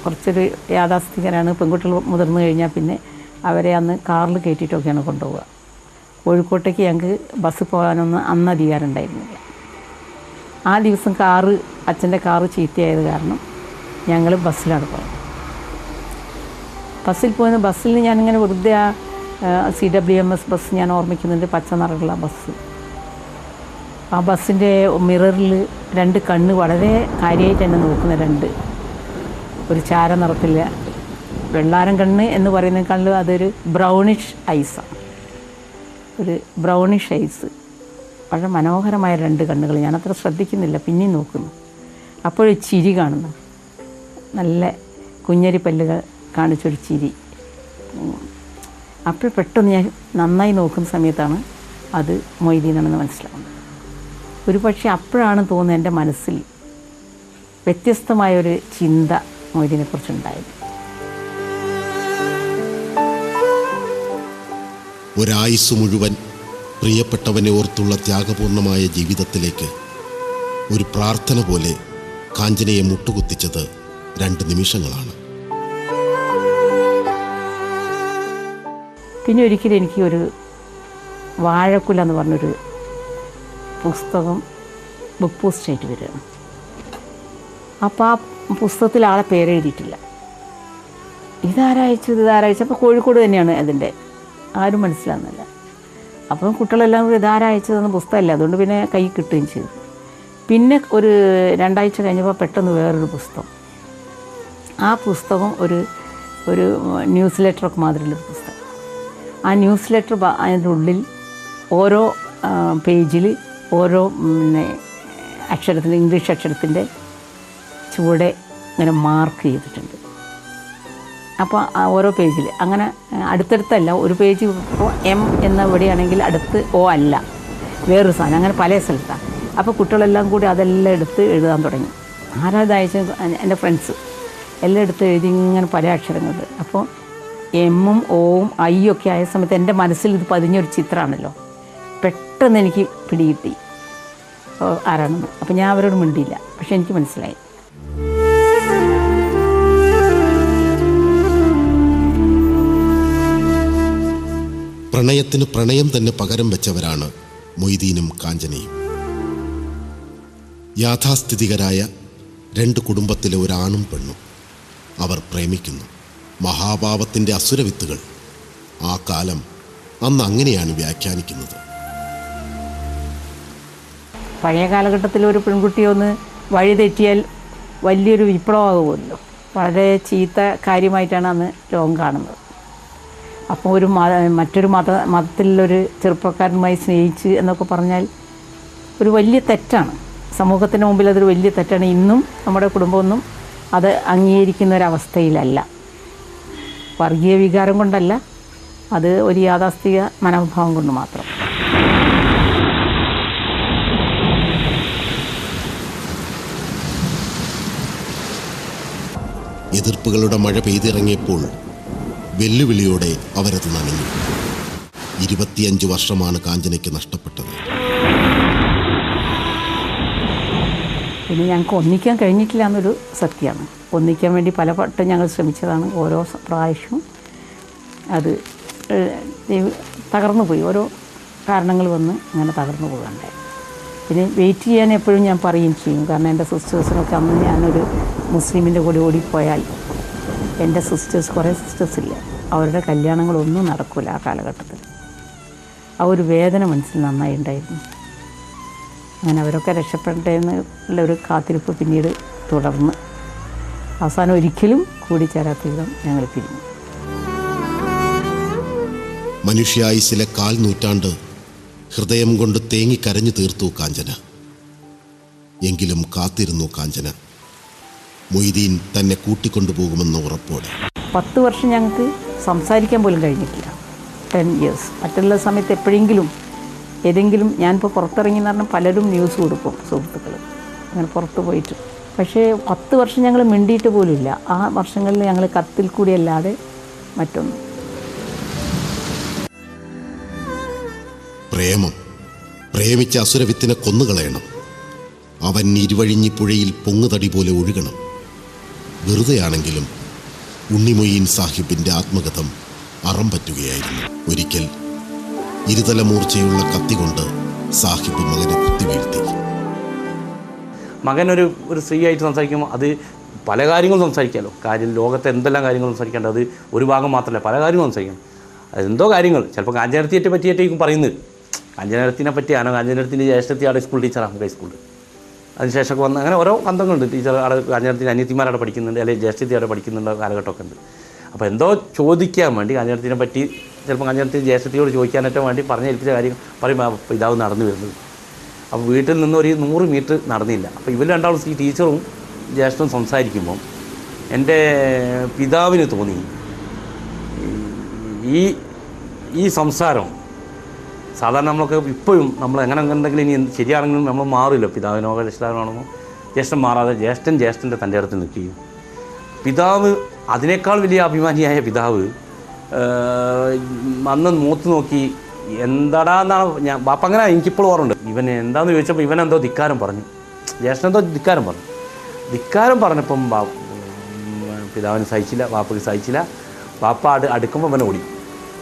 കുറച്ചൊരു യാഥാസ്ഥിതികരാണ്. പെൺകുട്ടികൾ മുതിർന്നു കഴിഞ്ഞാൽ പിന്നെ അവരെ അന്ന് കാറിൽ കയറ്റിയിട്ടൊക്കെയാണ് കൊണ്ടുപോവുക. കോഴിക്കോട്ടേക്ക് ഞങ്ങൾക്ക് ബസ് പോകാനൊന്നും അന്ന് അധികാരം ഉണ്ടായിരുന്നില്ല. ആ ദിവസം അച്ഛൻ്റെ കാറ് ചീത്തയായത് കാരണം ഞങ്ങൾ ബസ്സിലാണ് പോയത്. ബസ്സിൽ ഞാനിങ്ങനെ വെറുതെ CWMS ബസ് ഞാൻ ഓർമ്മിക്കുന്നുണ്ട്, പച്ച നിറമുള്ള ബസ്. ആ ബസ്സിൻ്റെ മിററിൽ 2 കണ്ണ് വളരെ കാര്യമായിട്ട് എന്നെ നോക്കുന്ന ഒരു ചാര നിറത്തില്ല വെള്ളാരം കണ്ണ് എന്ന് പറയുന്നതിനേക്കാളും അതൊരു ബ്രൗണിഷ് ഐസാണ്. ഒരു ബ്രൗണിഷ് ഐസ്, വളരെ മനോഹരമായ 2 കണ്ണുകൾ. ഞാനത്ര ശ്രദ്ധിക്കുന്നില്ല, പിന്നെയും നോക്കുന്നു. അപ്പോഴൊരു ചിരി കാണുന്നു, നല്ല കുഞ്ഞരി പല്ലുകൾ കാണിച്ചൊരു ചിരി. അപ്പോൾ പെട്ടെന്ന് ഞാൻ നന്നായി നോക്കുന്ന സമയത്താണ് അത് മൊയ്തീനാണെന്ന് മനസ്സിലാവുന്നത്. ഒരു പക്ഷേ അപ്പോഴാണ് തോന്നുന്നത് എൻ്റെ മനസ്സിൽ വ്യത്യസ്തമായൊരു ചിന്ത മൊയ്തീനെക്കുറിച്ചുണ്ടായത്.
ഒരായുസ് മുഴുവൻ പ്രിയപ്പെട്ടവനെ ഓർത്തുള്ള ത്യാഗപൂർണമായ ജീവിതത്തിലേക്ക് ഒരു പ്രാർത്ഥന പോലെ കാഞ്ചനയെ മുട്ടുകുത്തിച്ചത് 2 നിമിഷങ്ങളാണ്.
പിന്നെ ഒരിക്കലും എനിക്ക് ഒരു വാഴക്കുല എന്ന് പറഞ്ഞൊരു പുസ്തകം ബുക്ക് പോസ്റ്റായിട്ട് വരികയാണ്. അപ്പോൾ ആ പുസ്തകത്തിൽ ആളെ പേരെഴുതിയിട്ടില്ല. ഇതാരയച്ചത് അപ്പോൾ കോഴിക്കോട് തന്നെയാണ് അതിൻ്റെ, ആരും മനസ്സിലാകുന്നില്ല. അപ്പം കുട്ടികളെല്ലാം കൂടി ഇതാരയച്ചതെന്ന് പുസ്തകമല്ല, അതുകൊണ്ട് പിന്നെ കൈ കിട്ടുകയും ചെയ്തു. പിന്നെ ഒരു 2 ആഴ്ച കഴിഞ്ഞപ്പോൾ പെട്ടെന്ന് വേറൊരു പുസ്തകം. ആ പുസ്തകം ഒരു ന്യൂസ് ലെറ്ററൊക്കെ മാതിരിയുള്ളൊരു പുസ്തകം. ആ ന്യൂസ് ലെറ്റർ അതിൻ്റെ ഉള്ളിൽ ഓരോ പേജിൽ ഓരോ അക്ഷരത്തിൻ്റെ ഇംഗ്ലീഷ് അക്ഷരത്തിൻ്റെ ചുവടെ ഇങ്ങനെ മാർക്ക് ചെയ്തിട്ടുണ്ട്. അപ്പോൾ ആ ഓരോ പേജിൽ അങ്ങനെ അടുത്തടുത്തല്ല, ഒരു പേജ് ഇപ്പോൾ M എന്ന ഇവിടെയാണെങ്കിൽ അടുത്ത് O അല്ല, വേറൊരു സാധനം, അങ്ങനെ പല സ്ഥലത്താണ്. അപ്പോൾ കുട്ടികളെല്ലാം കൂടി അതെല്ലാം എടുത്ത് എഴുതാൻ തുടങ്ങി. ആരാധയച്ച എൻ്റെ ഫ്രണ്ട്സ് എല്ലാം എടുത്ത് എഴുതി ഇങ്ങനെ പല അക്ഷരങ്ങൾ. അപ്പോൾ M-ഉം O-ഉം I ഒക്കെ ആയ സമയത്ത് എൻ്റെ മനസ്സിൽ ഇത് പതിഞ്ഞൊരു ചിത്രമാണല്ലോ. പെട്ടെന്ന് എനിക്ക് പിടികിട്ടി ആരാണെന്ന്. അപ്പോൾ ഞാൻ അവരോട് മിണ്ടിയില്ല, പക്ഷെ എനിക്ക് മനസ്സിലായി.
പ്രണയത്തിന് പ്രണയം തന്നെ പകരം വെച്ചവരാണ് മൊയ്തീനും കാഞ്ചനയും. യാഥാസ്ഥിതികരായ 2 കുടുംബത്തിലെ ഒരാണും പെണ്ണും. അവർ പ്രേമിക്കുന്നു. മഹാഭാവത്തിൻ്റെ അസുരവിത്തുകൾ. ആ കാലം അന്ന് അങ്ങനെയാണ് വ്യാഖ്യാനിക്കുന്നത്.
പഴയ കാലഘട്ടത്തിൽ ഒരു പെൺകുട്ടിയൊന്ന് വഴി തെറ്റിയാൽ വലിയൊരു വിപ്ലവമാകുമല്ലോ. വളരെ ചീത്ത കാര്യമായിട്ടാണ് അന്ന് ലോകം കാണുന്നത്. അപ്പോൾ മറ്റൊരു മതത്തിലുള്ളൊരു ചെറുപ്പക്കാരനുമായി സ്നേഹിച്ച് എന്നൊക്കെ പറഞ്ഞാൽ ഒരു വലിയ തെറ്റാണ്. സമൂഹത്തിന് മുമ്പിൽ അതൊരു വലിയ തെറ്റാണ്. ഇന്നും നമ്മുടെ കുടുംബമൊന്നും അത് അംഗീകരിക്കുന്ന ഒരവസ്ഥയിലല്ല. വർഗീയ വികാരം കൊണ്ടല്ല, അത് ഒരു യാഥാസ്ഥിക മനോഭാവം കൊണ്ട് മാത്രം.
എതിർപ്പുകളുടെ മഴ പെയ്തിറങ്ങിയപ്പോൾ വെല്ലുവിളിയോടെ അവരത് നനഞ്ഞു. 25 വർഷമാണ് കാഞ്ചനയ്ക്ക് നഷ്ടപ്പെട്ടത്.
പിന്നെ ഞങ്ങൾക്ക് ഒന്നിക്കാൻ കഴിഞ്ഞിട്ടില്ല എന്നൊരു സത്യമാണ്. ഒന്നിക്കാൻ വേണ്ടി പലവട്ടം ഞങ്ങൾ ശ്രമിച്ചതാണ്. ഓരോ പ്രാവശ്യവും അത് തകർന്നു പോയി. ഓരോ കാരണങ്ങൾ വന്ന് അങ്ങനെ തകർന്നു പോകണ്ടേ. പിന്നെ വെയിറ്റ് ചെയ്യാൻ എപ്പോഴും ഞാൻ പറയുകയും ചെയ്യും. കാരണം എൻ്റെ സിസ്റ്റേഴ്സിനൊക്കെ അന്ന് ഞാനൊരു മുസ്ലിമിൻ്റെ കൂടെ ഓടിപ്പോയാൽ എൻ്റെ സിസ്റ്റേഴ്സ്, കുറേ സിസ്റ്റേഴ്സില്ല, അവരുടെ കല്യാണങ്ങളൊന്നും നടക്കില്ല ആ കാലഘട്ടത്തിൽ. ആ ഒരു വേദന മനസ്സിൽ നന്നായി ഉണ്ടായിരുന്നു. അങ്ങനെ അവരൊക്കെ രക്ഷപ്പെട്ടെ എന്നുള്ള ഒരു കാത്തിരിപ്പ് പിന്നീട് തുടർന്ന് അവസാനം ഒരിക്കലും കൂടിച്ചേരാത്ത വിധം ഞങ്ങൾ പിരിഞ്ഞു.
മനുഷ്യായുസിലെ 1/4 നൂറ്റാണ്ട് ഹൃദയം കൊണ്ട് തേങ്ങിക്കരഞ്ഞു തീർത്തു കാഞ്ചന. എങ്കിലും കാത്തിരുന്നു കാഞ്ചന, മൊയ്തീൻ തന്നെ കൂട്ടിക്കൊണ്ടുപോകുമെന്ന ഉറപ്പോടെ.
10 വർഷം ഞങ്ങൾക്ക് സംസാരിക്കാൻ പോലും കഴിഞ്ഞിട്ടില്ല. 10 years. മറ്റുള്ള സമയത്ത് എപ്പോഴെങ്കിലും ഏതെങ്കിലും, ഞാനിപ്പോൾ പുറത്തിറങ്ങി എന്ന് പറഞ്ഞാൽ പലരും ന്യൂസ് കൊടുക്കും, സുഹൃത്തുക്കൾ അങ്ങനെ പുറത്ത് പോയിട്ട്. പക്ഷേ 10 വർഷം ഞങ്ങൾ മിണ്ടിയിട്ട് പോലുമില്ല. ആ വർഷങ്ങളിൽ ഞങ്ങൾ കത്തിൽ കൂടിയല്ലാതെ മറ്റൊന്നും.
പ്രേമം, പ്രേമിച്ച അസുരവിത്തിനെ കൊന്നുകളയണം. അവൻ ഇരുവഴിഞ്ഞി പുഴയിൽ പൊങ്ങുതടി പോലെ ഒഴുകണം. വെറുതെയാണെങ്കിലും ഉണ്ണിമൊയ്യീൻ സാഹിബിൻ്റെ ആത്മകഥം അറം പറ്റുകയായിരുന്നു. ഒരിക്കൽ ഇരുതല മൂർച്ചയുള്ള കത്തി കൊണ്ട് സാഹിബ് മകനെ കുത്തിവീഴ്ത്തി.
മകൻ ഒരു സ്ത്രീ ആയിട്ട് സംസാരിക്കുമ്പോൾ അത് പല കാര്യങ്ങളും സംസാരിക്കാമല്ലോ. ലോകത്തെ എന്തെല്ലാം കാര്യങ്ങൾ സംസാരിക്കേണ്ടത്, അത് ഒരു ഭാഗം മാത്രമല്ല, പല കാര്യങ്ങളും സംസാരിക്കണം. അതെന്തോ കാര്യങ്ങൾ ചിലപ്പോൾ കാഞ്ചനത്തിയെ പറ്റിയിട്ടേക്കും പറയുന്നത്. കാഞ്ചനത്തിനെ പറ്റിയാണോ, കാഞ്ചനത്തിൻ്റെ ജ്യേഷ്ഠത്തി അവിടെ സ്കൂൾ ടീച്ചറാണ്, ഹൈസ്കൂളിൽ. അതിനുശേഷമൊക്കെ വന്ന് അങ്ങനെ ഓരോ ബന്ധങ്ങളുണ്ട്. ടീച്ചർ അവിടെ കാഞ്ചനത്തിൻ്റെ അനിയത്തിമാരവിടെ പഠിക്കുന്നുണ്ട്, അല്ലെങ്കിൽ ജ്യേഷ്ഠത്തി അവിടെ പഠിക്കുന്നുണ്ട്, കാലഘട്ടമൊക്കെ ഉണ്ട്. അപ്പോൾ എന്തോ ചോദിക്കാൻ വേണ്ടി കാഞ്ചനത്തിനെ പറ്റി ചിലപ്പോൾ കാഞ്ചനത്തിന് ജ്യേഷ്ഠത്തിയോട് ചോദിക്കാനായിട്ട് വേണ്ടി പറഞ്ഞേൽപ്പിച്ച കാര്യം പറയുമ്പോൾ പിതാവ് നടന്നു വരുന്നത്. അപ്പോൾ വീട്ടിൽ നിന്ന് ഒരു 100 മീറ്റർ നടന്നില്ല. അപ്പോൾ ഇവർ രണ്ടാളും, ഈ ടീച്ചറും ജ്യേഷ്ഠനും സംസാരിക്കുമ്പം എൻ്റെ പിതാവിന് തോന്നി ഈ സംസാരം സാധാരണ നമ്മളൊക്കെ ഇപ്പോഴും നമ്മൾ എങ്ങനെ എന്തെങ്കിലും ഇനി ശരിയാണെങ്കിലും നമ്മൾ മാറില്ല. പിതാവിനോ രക്ഷിതാവിനാണെന്നോ ജ്യേഷ്ഠൻ മാറാതെ ജ്യേഷ്ഠൻ്റെ തൻ്റെ അടുത്ത് നിൽക്കുകയും, പിതാവ് അതിനേക്കാൾ വലിയ അഭിമാനിയായ പിതാവ് അന്ന് മൂത്ത് നോക്കി എന്താടാന്നാണ് ഞാൻ ബാപ്പ അങ്ങനെ എനിക്കിപ്പോൾ ഓർമ്മയുണ്ട്. ഇവൻ എന്താണെന്ന് ചോദിച്ചപ്പോൾ ഇവനെന്തോ ധിക്കാരം പറഞ്ഞു, ജ്യേഷ്ഠനെന്തോ ധിക്കാരം പറഞ്ഞു. ധിക്കാരം പറഞ്ഞപ്പം പിതാവിന് സഹിച്ചില്ല, ബാപ്പയ്ക്ക് സഹിച്ചില്ല. ബാപ്പ അടുക്കുമ്പോൾ അവനെ ഓടി,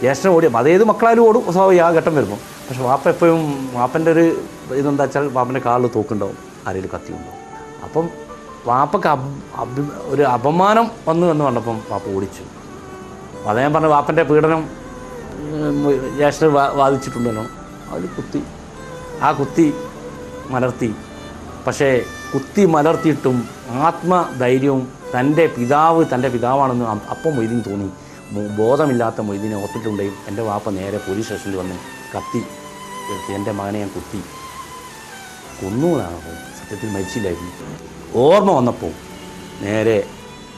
ജ്യേഷ്ഠനെ ഓടി. അതേത് മക്കളായാലും ഓടും സ്വാഭാവികം ആ ഘട്ടം വരുമ്പോൾ. പക്ഷെ വാപ്പ എപ്പോഴും വാപ്പൻ്റെ ഒരു ഇതെന്താ വെച്ചാൽ വാപ്പൻ്റെ കാലിൽ തോക്കുണ്ടാവും, ആരെങ്കിലും കത്തി ഉണ്ടാവും. അപ്പം വാപ്പക്ക് ഒരു അപമാനം വന്നു എന്ന് കണ്ടപ്പം വാപ്പ ഓടിച്ചു. അതേ ഞാൻ പറഞ്ഞ വാപ്പൻ്റെ പീഡനം ജ്യേഷ്ഠൻ വാദിച്ചിട്ടുണ്ടല്ലോ, അതിൽ കുത്തി മലർത്തി. പക്ഷേ കുത്തി മലർത്തിയിട്ടും ആത്മധൈര്യവും തൻ്റെ പിതാവാണെന്ന് അപ്പം മൊയ്തീൻ തോന്നി. ബോധമില്ലാത്ത മൊയ്തീനെ ഹോസ്പിറ്റലുണ്ടായി. എൻ്റെ വാപ്പ നേരെ പോലീസ് സ്റ്റേഷനിൽ വന്ന് കത്തി എടുത്ത് എൻ്റെ മകനെ ഞാൻ കൊന്നു എന്നാണ്. സത്യത്തിൽ മരിച്ചില്ലായിരുന്നു. ഓർമ്മ വന്നപ്പോൾ നേരെ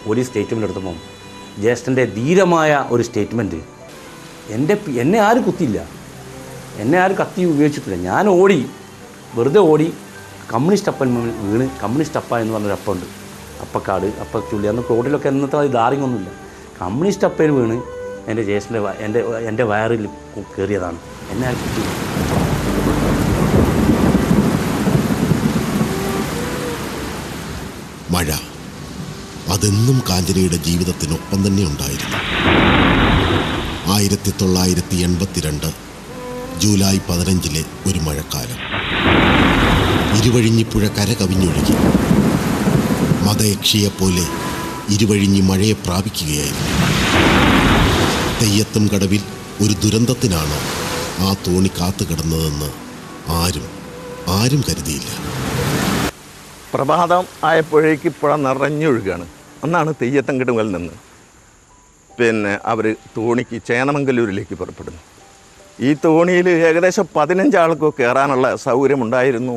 പോലീസ് സ്റ്റേറ്റ്മെൻ്റ് എടുത്തപ്പം ജ്യേഷ്ഠൻ്റെ ധീരമായ ഒരു സ്റ്റേറ്റ്മെൻറ്റ്, എന്നെ ആരും കുത്തിയില്ല, എന്നെ ആരും കത്തി ഉപയോഗിച്ചിട്ടില്ല, ഞാൻ വെറുതെ ഓടി കമ്മ്യൂണിസ്റ്റ് അപ്പൻ വീണ്. കമ്മ്യൂണിസ്റ്റ് അപ്പ എന്ന് പറഞ്ഞൊരു അപ്പുണ്ട്, അപ്പക്കാട്, അപ്പച്ചുള്ളി. അന്ന് റോഡിലൊക്കെ എന്നത്തെ ധാറിങ്ങൊന്നുമില്ല. കമ്മ്യൂണിസ്റ്റ് അപ്പയിൽ വീണ് എൻ്റെ ജ്യേഷ്ഠൻ്റെ എൻ്റെ വയറിൽ കയറിയതാണ്, എന്നെ ആരും കുത്തിയില്ല.
മഴ അതെന്നും കാഞ്ചനയുടെ ജീവിതത്തിനൊപ്പം തന്നെ ഉണ്ടായിരുന്നു. 1982 ജൂലൈ 15 ഒരു മഴക്കാലം. ഇരുവഴിഞ്ഞിപ്പുഴ കര കവിഞ്ഞൊഴുകി. മതയക്ഷിയെപ്പോലെ ഇരുവഴിഞ്ഞി മഴയെ പ്രാപിക്കുകയായിരുന്നു. തെയ്യത്തും കടവിൽ ഒരു ദുരന്തത്തിനാണ് ആ തോണി കാത്തുകിടന്നതെന്ന് ആരും കരുതിയില്ല.
പ്രഭാതം ആയപ്പോഴേക്ക് പുഴ നിറഞ്ഞൊഴുകയാണ്. അന്നാണ് തെയ്യത്തങ്കടുവിൽ നിന്ന് അവർ തോണിക്ക് ചേന്നമംഗലൂരിലേക്ക് പുറപ്പെടുന്നു. ഈ തോണിയിൽ ഏകദേശം 15 ആൾക്കോ കയറാനുള്ള സൗകര്യമുണ്ടായിരുന്നു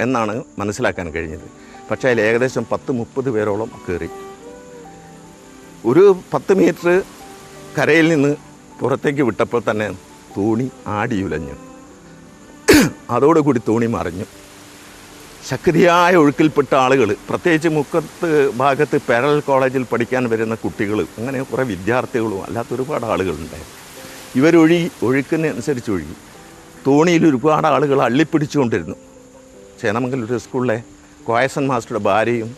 എന്നാണ് മനസ്സിലാക്കാൻ കഴിഞ്ഞത്. പക്ഷേ അതിൽ ഏകദേശം 10-30 പേരോളം കയറി. ഒരു 10 മീറ്റർ കരയിൽ നിന്ന് പുറത്തേക്ക് വിട്ടപ്പോൾ തന്നെ തോണി ആടിയുലഞ്ഞു. അതോടുകൂടി തോണി മറിഞ്ഞു. ശക്തിയായ ഒഴുക്കിൽപ്പെട്ട ആളുകൾ, പ്രത്യേകിച്ച് മുക്കത്ത് ഭാഗത്ത് പാരലൽ കോളേജിൽ പഠിക്കാൻ വരുന്ന കുട്ടികൾ, അങ്ങനെ കുറേ വിദ്യാർത്ഥികളും അല്ലാത്ത ഒരുപാട് ആളുകളുണ്ടായിരുന്നു. ഒഴുക്കുന്നതനുസരിച്ച് ഒഴുകി. തോണിയിൽ ഒരുപാട് ആളുകൾ അള്ളിപ്പിടിച്ചുകൊണ്ടിരുന്നു. ചേന്നമംഗലൂർ സ്കൂളിലെ കോയസൻ മാസ്റ്ററുടെ ഭാര്യയും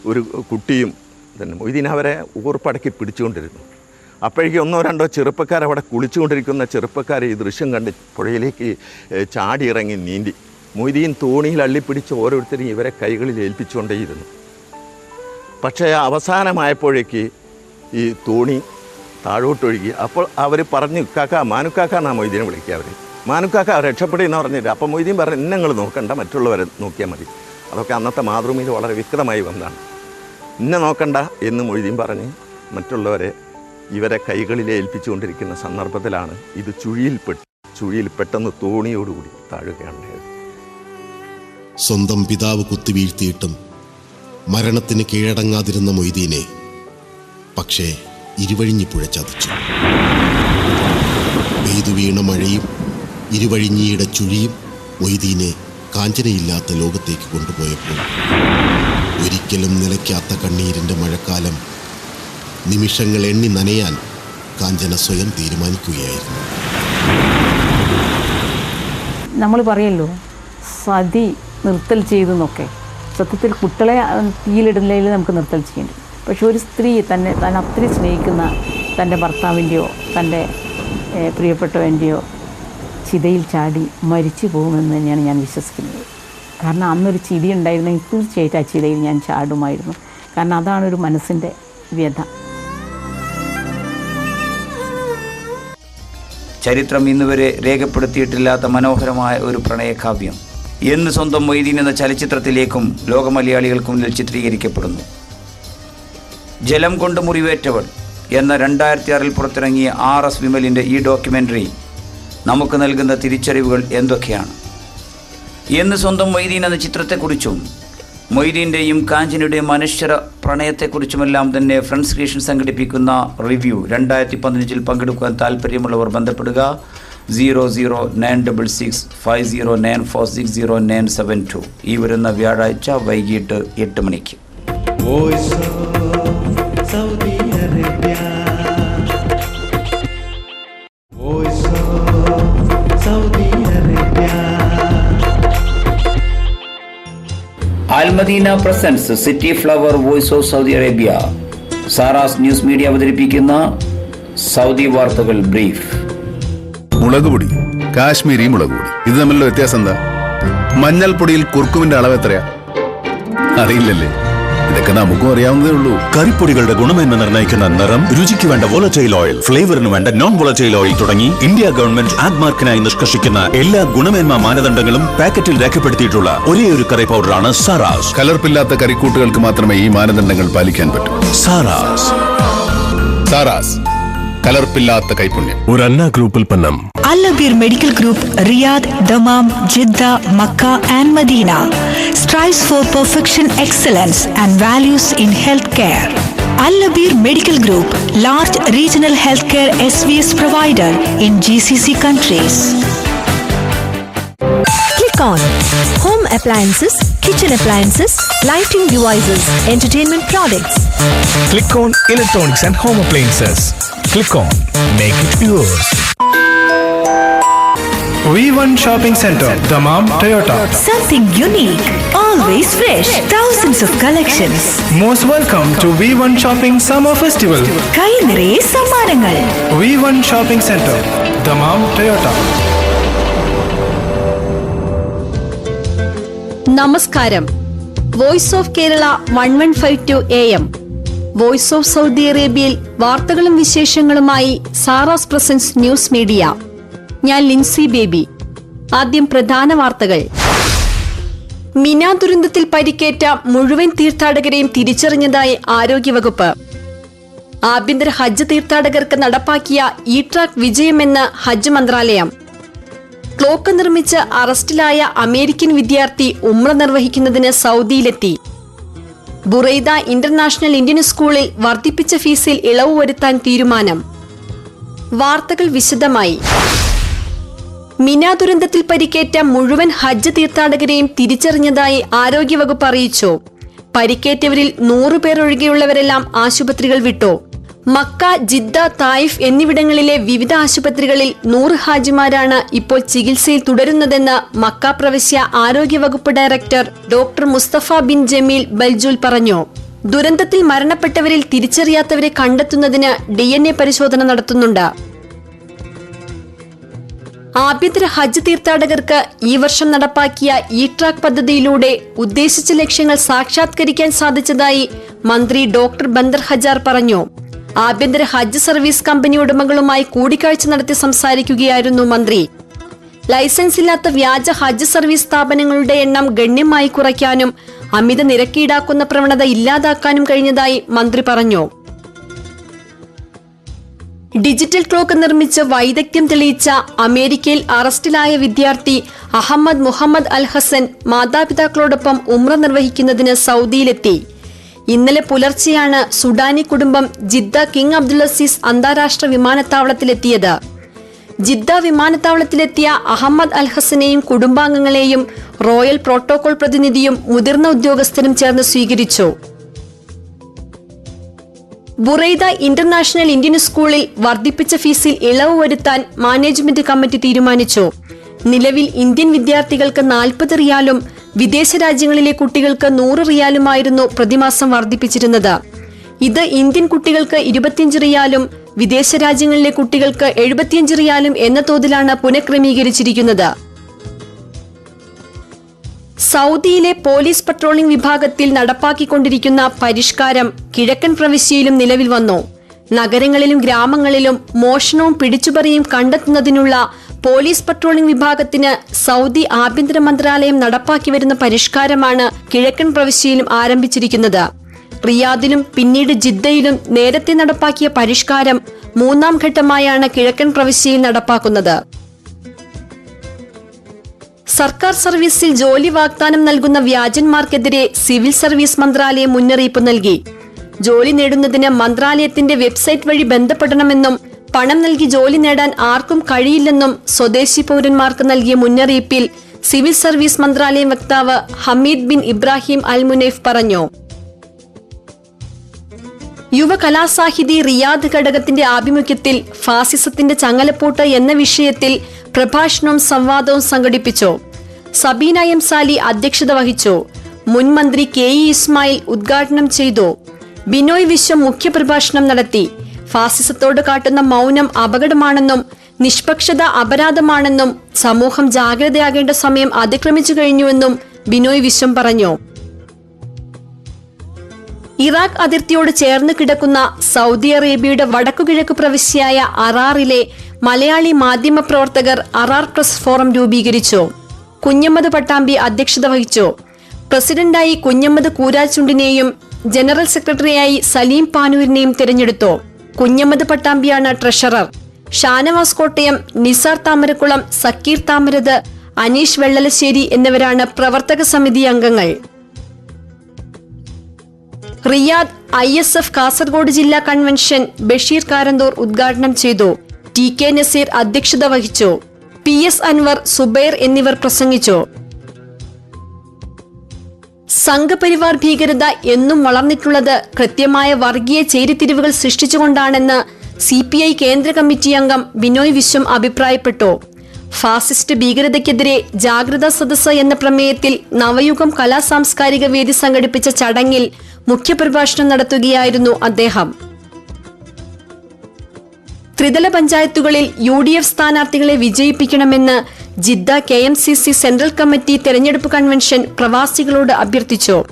ഒരു കുട്ടിയും തന്നെ മൊയ്തീൻ അവരെ ഊർപ്പടക്കി പിടിച്ചുകൊണ്ടിരുന്നു. അപ്പോഴേക്കും 1-2 ചെറുപ്പക്കാർ അവിടെ കുളിച്ചുകൊണ്ടിരിക്കുന്ന ചെറുപ്പക്കാർ ഈ ദൃശ്യം കണ്ട് പുഴയിലേക്ക് ചാടി ഇറങ്ങി നീന്തി. മൊയ്തീൻ തോണിയിൽ അള്ളിപ്പിടിച്ച് ഓരോരുത്തരും ഇവരെ കൈകളിൽ ഏൽപ്പിച്ചുകൊണ്ടേയിരുന്നു. പക്ഷേ അവസാനമായപ്പോഴേക്ക് ഈ തോണി താഴോട്ടൊഴുകി. അപ്പോൾ അവർ പറഞ്ഞു, മാനുക്കാക്ക എന്നാണ് മൊയ്തീനെ വിളിക്കുക. അവർ മാനുക്കാക്ക രക്ഷപ്പെടുമെന്ന് പറഞ്ഞിട്ട്. അപ്പം മൊയ്തീൻ പറഞ്ഞു, നിങ്ങൾ നോക്കണ്ട, മറ്റുള്ളവരെ നോക്കിയാൽ മതി. അതൊക്കെ അന്നത്തെ മാതൃഭൂമിയിൽ വളരെ വ്യക്തമായി വന്നതാണ്. എന്നെ നോക്കണ്ട എന്ന് മൊയ്തീൻ പറഞ്ഞ് മറ്റുള്ളവരെ ഇവരെ കൈകളിൽ ഏൽപ്പിച്ചുകൊണ്ടിരിക്കുന്ന സന്ദർഭത്തിലാണ് ഇത് ചുഴിയിൽ പെട്ടെന്ന് തോണിയോടുകൂടി താഴുകയാണ്.
സ്വന്തം പിതാവ് കുത്തിവീഴ്ത്തിയിട്ടും മരണത്തിന് കീഴടങ്ങാതിരുന്ന മൊയ്തീനെ പക്ഷേ ഇരുവഴിഞ്ഞിപ്പുഴ ചതിച്ചു. പെയ്തു വീണ മഴയും ഇരുവഴിഞ്ഞിയുടെ ചുഴിയും മൊയ്തീനെ കാഞ്ചനയില്ലാത്ത ലോകത്തേക്ക് കൊണ്ടുപോയപ്പോൾ ഒരിക്കലും നിലയ്ക്കാത്ത കണ്ണീരിൻ്റെ മഴക്കാലം നിമിഷങ്ങൾ എണ്ണി നനയാൻ കാഞ്ചന സ്വയം തീരുമാനിക്കുകയായിരുന്നു.
നമ്മൾ പറയല്ലോ സതി നിർത്തൽ ചെയ്തെന്നൊക്കെ. സത്യത്തിൽ കുട്ടികളെ തീയിലിടുന്നതിൽ നമുക്ക് നിർത്തൽ ചെയ്യേണ്ടി. പക്ഷെ ഒരു സ്ത്രീ തന്നെ അത്രയും സ്നേഹിക്കുന്ന തൻ്റെ ഭർത്താവിൻ്റെയോ തൻ്റെ പ്രിയപ്പെട്ടവൻ്റെയോ ചിതയിൽ ചാടി മരിച്ചു പോകുമെന്ന് തന്നെയാണ് ഞാൻ വിശ്വസിക്കുന്നത്. കാരണം അന്നൊരു ചിതി ഉണ്ടായിരുന്നെങ്കിൽ തീർച്ചയായിട്ടും ആ ചിതയിൽ ഞാൻ ചാടുമായിരുന്നു. കാരണം അതാണ് ഒരു മനസ്സിൻ്റെ വ്യഥ.
ചരിത്രം ഇന്നുവരെ രേഖപ്പെടുത്തിയിട്ടില്ലാത്ത മനോഹരമായ ഒരു പ്രണയകാവ്യം എന്ന് സ്വന്തം മൊയ്തീൻ എന്ന ചലച്ചിത്രത്തിലേക്കും ലോക മലയാളികൾക്ക് മുന്നിൽ ചിത്രീകരിക്കപ്പെടുന്നു. ജലം കൊണ്ട് മുറിവേറ്റവൾ എന്ന 2006 പുറത്തിറങ്ങിയ RS വിമലിൻ്റെ ഈ ഡോക്യുമെൻ്ററി നമുക്ക് നൽകുന്ന തിരിച്ചറിവുകൾ എന്തൊക്കെയാണ് എന്ന് സ്വന്തം മൊയ്തീൻ എന്ന ചിത്രത്തെക്കുറിച്ചും മൊയ്തീൻ്റെയും കാഞ്ചനയുടെയും മനുഷ്യര പ്രണയത്തെക്കുറിച്ചുമെല്ലാം തന്നെ ഫ്രണ്ട്സ് ക്രിയേഷൻ സംഘടിപ്പിക്കുന്ന റിവ്യൂ 2015 പങ്കെടുക്കാൻ താല്പര്യമുള്ളവർ ബന്ധപ്പെടുക 00966509460972 ഈ വരുന്ന വ്യാഴാഴ്ച വൈകിട്ട് 8 മണിക്ക്.
Voice of Saudi Arabia. Voice of Saudi Arabia.
Almadina presence city flower voice of Saudi Arabia. Sara's news media അവതരിപ്പിക്കുന്ന സൗദി വാർത്തകൾ ബ്രീഫ്.
മുളകുപൊടി, കാശ്മീരി മുളകുപൊടി, ഇത് തമ്മിലുള്ള വ്യത്യാസം എന്താ? മഞ്ഞൾപ്പൊടിയിൽ കുർക്കുമിന്റെ അളവ് എത്രയാ അറിയില്ലല്ലേ? ഇതൊക്കെ നമുക്കും അറിയാവുന്നതേ ഉള്ളൂ.
കറിപ്പൊടികളുടെ ഗുണമേന്മ നിർണ്ണയിക്കുന്ന നിറം, രുചിക്ക് വേണ്ട വോളറ്റൈൽ ഓയിൽ, ഫ്ലേവറിന് വേണ്ട നോൺ വോളറ്റൈൽ ഓയിൽ തുടങ്ങി ഇന്ത്യ ഗവൺമെന്റ് ആഡ് മാർക്കിനായി നിഷ്കർഷിക്കുന്ന എല്ലാ ഗുണമേന്മ മാനദണ്ഡങ്ങളും പാക്കറ്റിൽ രേഖപ്പെടുത്തിയിട്ടുള്ള ഒരേ ഒരു കറി പൗഡറാണ് സാറാസ്.
കലർപ്പില്ലാത്ത കറിക്കൂട്ടുകൾക്ക് മാത്രമേ ഈ മാനദണ്ഡങ്ങൾ പാലിക്കാൻ പറ്റൂ.
സാറാസ്.
കലർപ്പില്ലാത്ത കൈപുണ്യം.
ഒരു അന്ന ഗ്രൂപ്പ് ഉൽപ്പന്നം.
Al-Labir Medical Group, Riyadh, Dammam, Jeddah, Makkah and Medina strives for perfection, excellence and values in healthcare. Al-Labir Medical Group, large regional healthcare SVS provider in GCC countries.
Click on home appliances, kitchen appliances, lighting devices, entertainment products.
Click on electronics and home appliances. Click on make it yours. V1 Shopping Center, Dammam, Toyota.
Something unique, always fresh, thousands of collections.
Most welcome to V1 Shopping Summer Festival.
കൈ നിറയെ സമ്മാനങ്ങൾ.
V1 Shopping Center, Dammam, Toyota.
നമസ്കാരം. Voice of Kerala 1152 AM, voice of Saudi അറേബ്യയിൽ വാർത്തകളും വിശേഷങ്ങളുമായി Sara's presence news media. ഞാൻ Lincy baby. ആദ്യം പ്രധാന വാർത്തകൾ. മിന ദുരന്തത്തിൽ പരിക്കേറ്റ മുഴുവൻ തീർത്ഥാടകരെയും തിരിച്ചറിഞ്ഞതായി ആരോഗ്യവകുപ്പ്. ആഭ്യന്തര ഹജ്ജ് തീർത്ഥാടകർക്ക് നടപ്പാക്കിയ ഇ ട്രാക്ക് വിജയമെന്ന് ഹജ്ജ് മന്ത്രാലയം. ക്ലോക്ക് നിർമ്മിച്ച് അറസ്റ്റിലായ അമേരിക്കൻ വിദ്യാർത്ഥി ഉംറ നിർവഹിക്കുന്നതിന് സൗദിയിലെത്തി. ബുറൈദ ഇന്റർനാഷണൽ ഇന്ത്യൻ സ്കൂളിൽ വർദ്ധിപ്പിച്ച ഫീസിൽ ഇളവ് വരുത്താൻ തീരുമാനം. വാർത്തകൾ വിശദമായി. മിന ദുരന്തത്തിൽ പരിക്കേറ്റ മുഴുവൻ ഹജ്ജ് തീർത്ഥാടകരെയും തിരിച്ചറിഞ്ഞതായി ആരോഗ്യവകുപ്പ് അറിയിച്ചു. പരിക്കേറ്റവരിൽ 100 പേർ ഒഴികെയുള്ളവരെല്ലാം ആശുപത്രികൾ വിട്ടു. മക്ക, ജിദ്ദ, തായിഫ് എന്നിവിടങ്ങളിലെ വിവിധ ആശുപത്രികളിൽ 100 ഹാജിമാരാണ് ഇപ്പോൾ ചികിത്സയിൽ തുടരുന്നതെന്ന് മക്ക പ്രവിശ്യ ആരോഗ്യവകുപ്പ് director doctor Mustafa bin Jameel Baljool പറഞ്ഞു. ദുരന്തത്തിൽ മരണപ്പെട്ടവരിൽ തിരിച്ചറിയാത്തവരെ കണ്ടെത്തുന്നതിന് DNA പരിശോധന നടത്തുന്നുണ്ട്. ആഭ്യന്തര ഹജ്ജ് തീർത്ഥാടകർക്ക് ഈ വർഷം നടപ്പാക്കിയ ഇ-ട്രാക്ക് പദ്ധതിയിലൂടെ ഉദ്ദേശിച്ച ലക്ഷ്യങ്ങൾ സാക്ഷാത്കരിക്കാൻ സാധിച്ചതായി മന്ത്രി ഡോക്ടർ ബന്ദർ ഹജാർ പറഞ്ഞു. ആഭ്യന്തര ഹജ്ജ് സർവീസ് കമ്പനി ഉടമകളുമായി കൂടിക്കാഴ്ച നടത്തി സംസാരിക്കുകയായിരുന്നു മന്ത്രി. ലൈസൻസ് ഇല്ലാത്ത വ്യാജ ഹജ്ജ് സർവീസ് സ്ഥാപനങ്ങളുടെ എണ്ണം ഗണ്യമായി കുറയ്ക്കാനും അമിത നിരക്ക് ഈടാക്കുന്ന പ്രവണത ഇല്ലാതാക്കാനും കഴിഞ്ഞതായി മന്ത്രി പറഞ്ഞു. ഡിജിറ്റൽ ക്ലോക്ക് നിർമ്മിച്ച് വൈദഗ്ധ്യം തെളിയിച്ച അമേരിക്കയിൽ അറസ്റ്റിലായ വിദ്യാർത്ഥി അഹമ്മദ് മുഹമ്മദ് അൽ ഹസൻ മാതാപിതാക്കളോടൊപ്പം ഉംറ നിർവഹിക്കുന്നതിന് സൗദിയിലെത്തി. ഇന്നലെ പുലർച്ചെയാണ് സുഡാനി കുടുംബം ജിദ്ദ കിങ് അബ്ദുൽ അസീസ് അന്താരാഷ്ട്ര വിമാനത്താവളത്തിലെത്തിയത്. ജിദ്ദ വിമാനത്താവളത്തിലെത്തിയ അഹമ്മദ് അൽ ഹസനെയും കുടുംബാംഗങ്ങളെയും റോയൽ പ്രോട്ടോകോൾ പ്രതിനിധിയും മുതിർന്ന ഉദ്യോഗസ്ഥരും ചേർന്ന് സ്വീകരിച്ചു. ബുറൈദ ഇന്റർനാഷണൽ ഇന്ത്യൻ സ്കൂളിൽ വർദ്ധിപ്പിച്ച ഫീസിൽ ഇളവ് വരുത്താൻ മാനേജ്മെന്റ് കമ്മിറ്റി തീരുമാനിച്ചു. നിലവിൽ ഇന്ത്യൻ വിദ്യാർത്ഥികൾക്ക് 40 റിയാലും വിദേശ രാജ്യങ്ങളിലെ കുട്ടികൾക്ക് 100 റിയാലുമായിരുന്നു പ്രതിമാസം വർദ്ധിപ്പിച്ചിരുന്നത്. ഇത് ഇന്ത്യൻ കുട്ടികൾക്ക് 25 റിയാലും വിദേശ രാജ്യങ്ങളിലെ കുട്ടികൾക്ക് 75 റിയാലും എന്ന തോതിലാണ് പുനഃക്രമീകരിച്ചിരിക്കുന്നത്. സൗദിയിലെ പോലീസ് പട്രോളിംഗ് വിഭാഗത്തിൽ നടപ്പാക്കിക്കൊണ്ടിരിക്കുന്ന പരിഷ്കാരം കിഴക്കൻ പ്രവിശ്യയിലും നിലവിൽ വന്നു. നഗരങ്ങളിലും ഗ്രാമങ്ങളിലും മോഷണവും പിടിച്ചുപറിയും കണ്ടെത്തുന്നതിനുള്ള പോലീസ് പട്രോളിംഗ് വിഭാഗത്തിന് സൗദി ആഭ്യന്തര മന്ത്രാലയം നടപ്പാക്കി വരുന്ന പരിഷ്കാരമാണ് കിഴക്കൻ പ്രവിശ്യയിലും ആരംഭിച്ചിരിക്കുന്നത്. റിയാദിലും പിന്നീട് ജിദ്ദയിലും നേരത്തെ നടപ്പാക്കിയ പരിഷ്കാരം 3ാം ഘട്ടമായാണ് കിഴക്കൻ പ്രവിശ്യയിൽ നടപ്പാക്കുന്നത്. സർക്കാർ സർവീസിൽ ജോലി വാഗ്ദാനം നൽകുന്ന വ്യാജന്മാർക്കെതിരെ സിവിൽ സർവീസ് മന്ത്രാലയം മുന്നറിയിപ്പ് നൽകി. ജോലി നേടുന്നതിന് മന്ത്രാലയത്തിന്റെ വെബ്സൈറ്റ് വഴി ബന്ധപ്പെടണമെന്നും പണം നൽകി ജോലി നേടാൻ ആർക്കും കഴിയില്ലെന്നും സ്വദേശി പൌരന്മാർക്ക് നൽകിയ മുന്നറിയിപ്പിൽ സിവിൽ സർവീസ് മന്ത്രാലയം വക്താവ് ഹമീദ് ബിൻ ഇബ്രാഹിം അൽ മുനൈഫ് പറഞ്ഞു. യുവ കലാസാഹിതി റിയാദ് ഘടകത്തിന്റെ ആഭിമുഖ്യത്തിൽ ഫാസിസത്തിന്റെ ചങ്ങലപ്പൂട്ട് എന്ന വിഷയത്തിൽ പ്രഭാഷണവും സംവാദവും സംഘടിപ്പിച്ചു. സബീന എം സാലി അധ്യക്ഷത വഹിച്ചു. മുൻ മന്ത്രി KE ഇസ്മായിൽ ഉദ്ഘാടനം ചെയ്തു. ബിനോയ് വിശ്വം മുഖ്യപ്രഭാഷണം നടത്തി. ഫാസിസത്തോട് കാട്ടുന്ന മൗനം അപകടമാണെന്നും നിഷ്പക്ഷത അപരാധമാണെന്നും സമൂഹം ജാഗ്രതയാകേണ്ട സമയം അതിക്രമിച്ചു കഴിഞ്ഞുവെന്നും ബിനോയ് വിശ്വം പറഞ്ഞു. ഇറാഖ് അതിർത്തിയോട് ചേർന്ന് കിടക്കുന്ന സൗദി അറേബ്യയുടെ വടക്കുകിഴക്ക് പ്രവിശ്യയായ അറാറിലെ മലയാളി മാധ്യമ പ്രവർത്തകർ അറാർ പ്രസ് ഫോറം രൂപീകരിച്ചു. കുഞ്ഞമ്മദ് പട്ടാമ്പി അധ്യക്ഷത വഹിച്ചു. പ്രസിഡന്റായി കുഞ്ഞമ്മദ് കൂരാച്ചുണ്ടിനെയും ജനറൽ സെക്രട്ടറിയായി സലീം പാനൂരിനെയും തിരഞ്ഞെടുത്തു. കുഞ്ഞമ്മദ് പട്ടാമ്പിയാണ് ട്രഷറർ. ഷാനവാസ് കോട്ടയം, നിസാർ താമരക്കുളം, സക്കീർ താമരത്, അനീഷ് വെള്ളലശ്ശേരി എന്നിവരാണ് പ്രവർത്തക സമിതി അംഗങ്ങൾ. റിയാദ് ISF കാസർഗോഡ് ജില്ലാ കൺവെൻഷൻ ബഷീർ കാരന്തൂർ ഉദ്ഘാടനം ചെയ്തു. TK നസീർ അധ്യക്ഷത വഹിച്ചു. PS അൻവർ, സുബൈർ എന്നിവർ പ്രസംഗിച്ചു. സംഘപരിവാർ ഭീകരത എന്നും വളർന്നിട്ടുള്ളത് കൃത്യമായ വർഗീയ ചേരിതിരിവുകൾ സൃഷ്ടിച്ചുകൊണ്ടാണെന്ന് CPI കേന്ദ്ര കമ്മിറ്റി അംഗം ബിനോയ് വിശ്വം അഭിപ്രായപ്പെട്ടു. ഫാസിസ്റ്റ് ഭീകരതയ്ക്കെതിരെ ജാഗ്രതാ സദസ്സ് എന്ന പ്രമേയത്തിൽ നവയുഗം കലാ സാംസ്കാരിക വേദി സംഘടിപ്പിച്ച ചടങ്ങിൽ മുഖ്യപ്രഭാഷണം നടത്തുകയായിരുന്നു അദ്ദേഹം. ത്രിതല പഞ്ചായത്തുകളിൽ UDF സ്ഥാനാർത്ഥികളെ വിജയിപ്പിക്കണമെന്ന് ജിദ്ദ KMCC സെൻട്രൽ കമ്മിറ്റി തെരഞ്ഞെടുപ്പ് കൺവെൻഷൻ പ്രവാസികളോട് അഭ്യർത്ഥിച്ചു.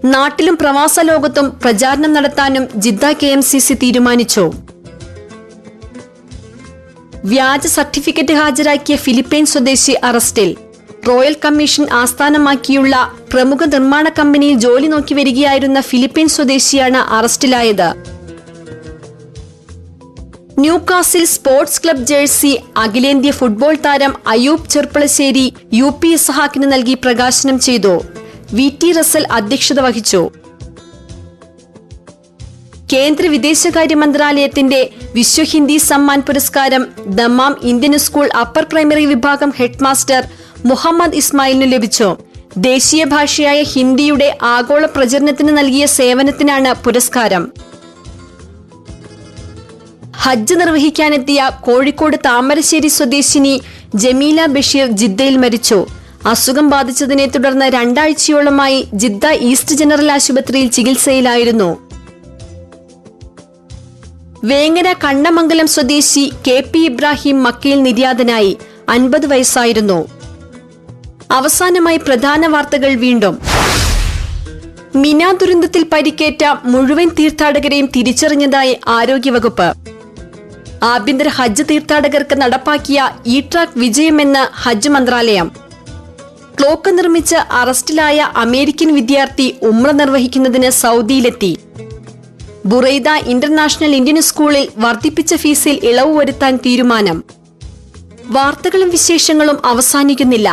നാട്ടിലും പ്രവാസ ലോകത്തും പ്രചാരണം നടത്താനും ജിദ്ദ KMCC തീരുമാനിച്ചു. വ്യാജ സർട്ടിഫിക്കറ്റ് ഹാജരാക്കിയ ഫിലിപ്പൈൻ സ്വദേശി അറസ്റ്റിൽ. റോയൽ കമ്മീഷൻ ആസ്ഥാനമാക്കിയുള്ള പ്രമുഖ നിർമ്മാണ കമ്പനിയിൽ ജോലി നോക്കി വരികയായിരുന്ന ഫിലിപ്പൈൻ സ്വദേശിയാണ് അറസ്റ്റിലായത്. ന്യൂകാസിൽ സ്പോർട്സ് ക്ലബ് ജേഴ്സി അഖിലേന്ത്യാ ഫുട്ബോൾ താരം അയൂബ് ചെർപ്പളശ്ശേരി UP ഇസ്ഹാക്കിന് നൽകി പ്രകാശനം ചെയ്തു. VT റസൽ അധ്യക്ഷത വഹിച്ചു. കേന്ദ്ര വിദേശകാര്യ മന്ത്രാലയത്തിന്റെ വിശ്വ ഹിന്ദി സമ്മാൻ പുരസ്കാരം Dammam Indian school upper primary വിഭാഗം ഹെഡ്മാസ്റ്റർ മുഹമ്മദ് ഇസ്മായിലിന് ലഭിച്ചു. ദേശീയ ഭാഷയായ ഹിന്ദിയുടെ ആഗോള പ്രചരണത്തിന് നൽകിയ സേവനത്തിനാണ് പുരസ്കാരം. ഹജ്ജ് നിർവഹിക്കാനെത്തിയ കോഴിക്കോട് താമരശ്ശേരി സ്വദേശിനി ജമീല ബഷീർ ജിദ്ദയിൽ മരിച്ചു. അസുഖം ബാധിച്ചതിനെ തുടർന്ന് 2 ആഴ്ചയോളമായി ജിദ്ദ ഈസ്റ്റ് ജനറൽ ആശുപത്രിയിൽ ചികിത്സയിലായിരുന്നു. വേങ്ങര കണ്ണമംഗലം സ്വദേശി KP ഇബ്രാഹിം മക്കയിൽ നിര്യാതനായി. 50 വയസ്സായിരുന്നു. അവസാനമായി പ്രധാന വാർത്തകൾ വീണ്ടും. മിന ദുരന്തത്തിൽ പരിക്കേറ്റ മുഴുവൻ തീർത്ഥാടകരെയും തിരിച്ചറിഞ്ഞതായി ആരോഗ്യവകുപ്പ്. ആഭ്യന്തര ഹജ്ജ് തീർത്ഥാടകർക്ക് നടപ്പാക്കിയ ഇ-ട്രാക്ക് വിജയമെന്ന് ഹജ്ജ് മന്ത്രാലയം. ക്ലോക്ക് നിർമ്മിച്ച് അറസ്റ്റിലായ അമേരിക്കൻ വിദ്യാർത്ഥി ഉംറ നിർവഹിക്കുന്നതിന് സൗദിയിലെത്തി. ബുറൈദ ഇന്റർനാഷണൽ ഇന്ത്യൻ സ്കൂളിൽ വർദ്ധിപ്പിച്ച ഫീസിൽ ഇളവ് വരുത്താൻ തീരുമാനം. വാർത്തകളും വിശേഷങ്ങളും അവസാനിക്കുന്നില്ല.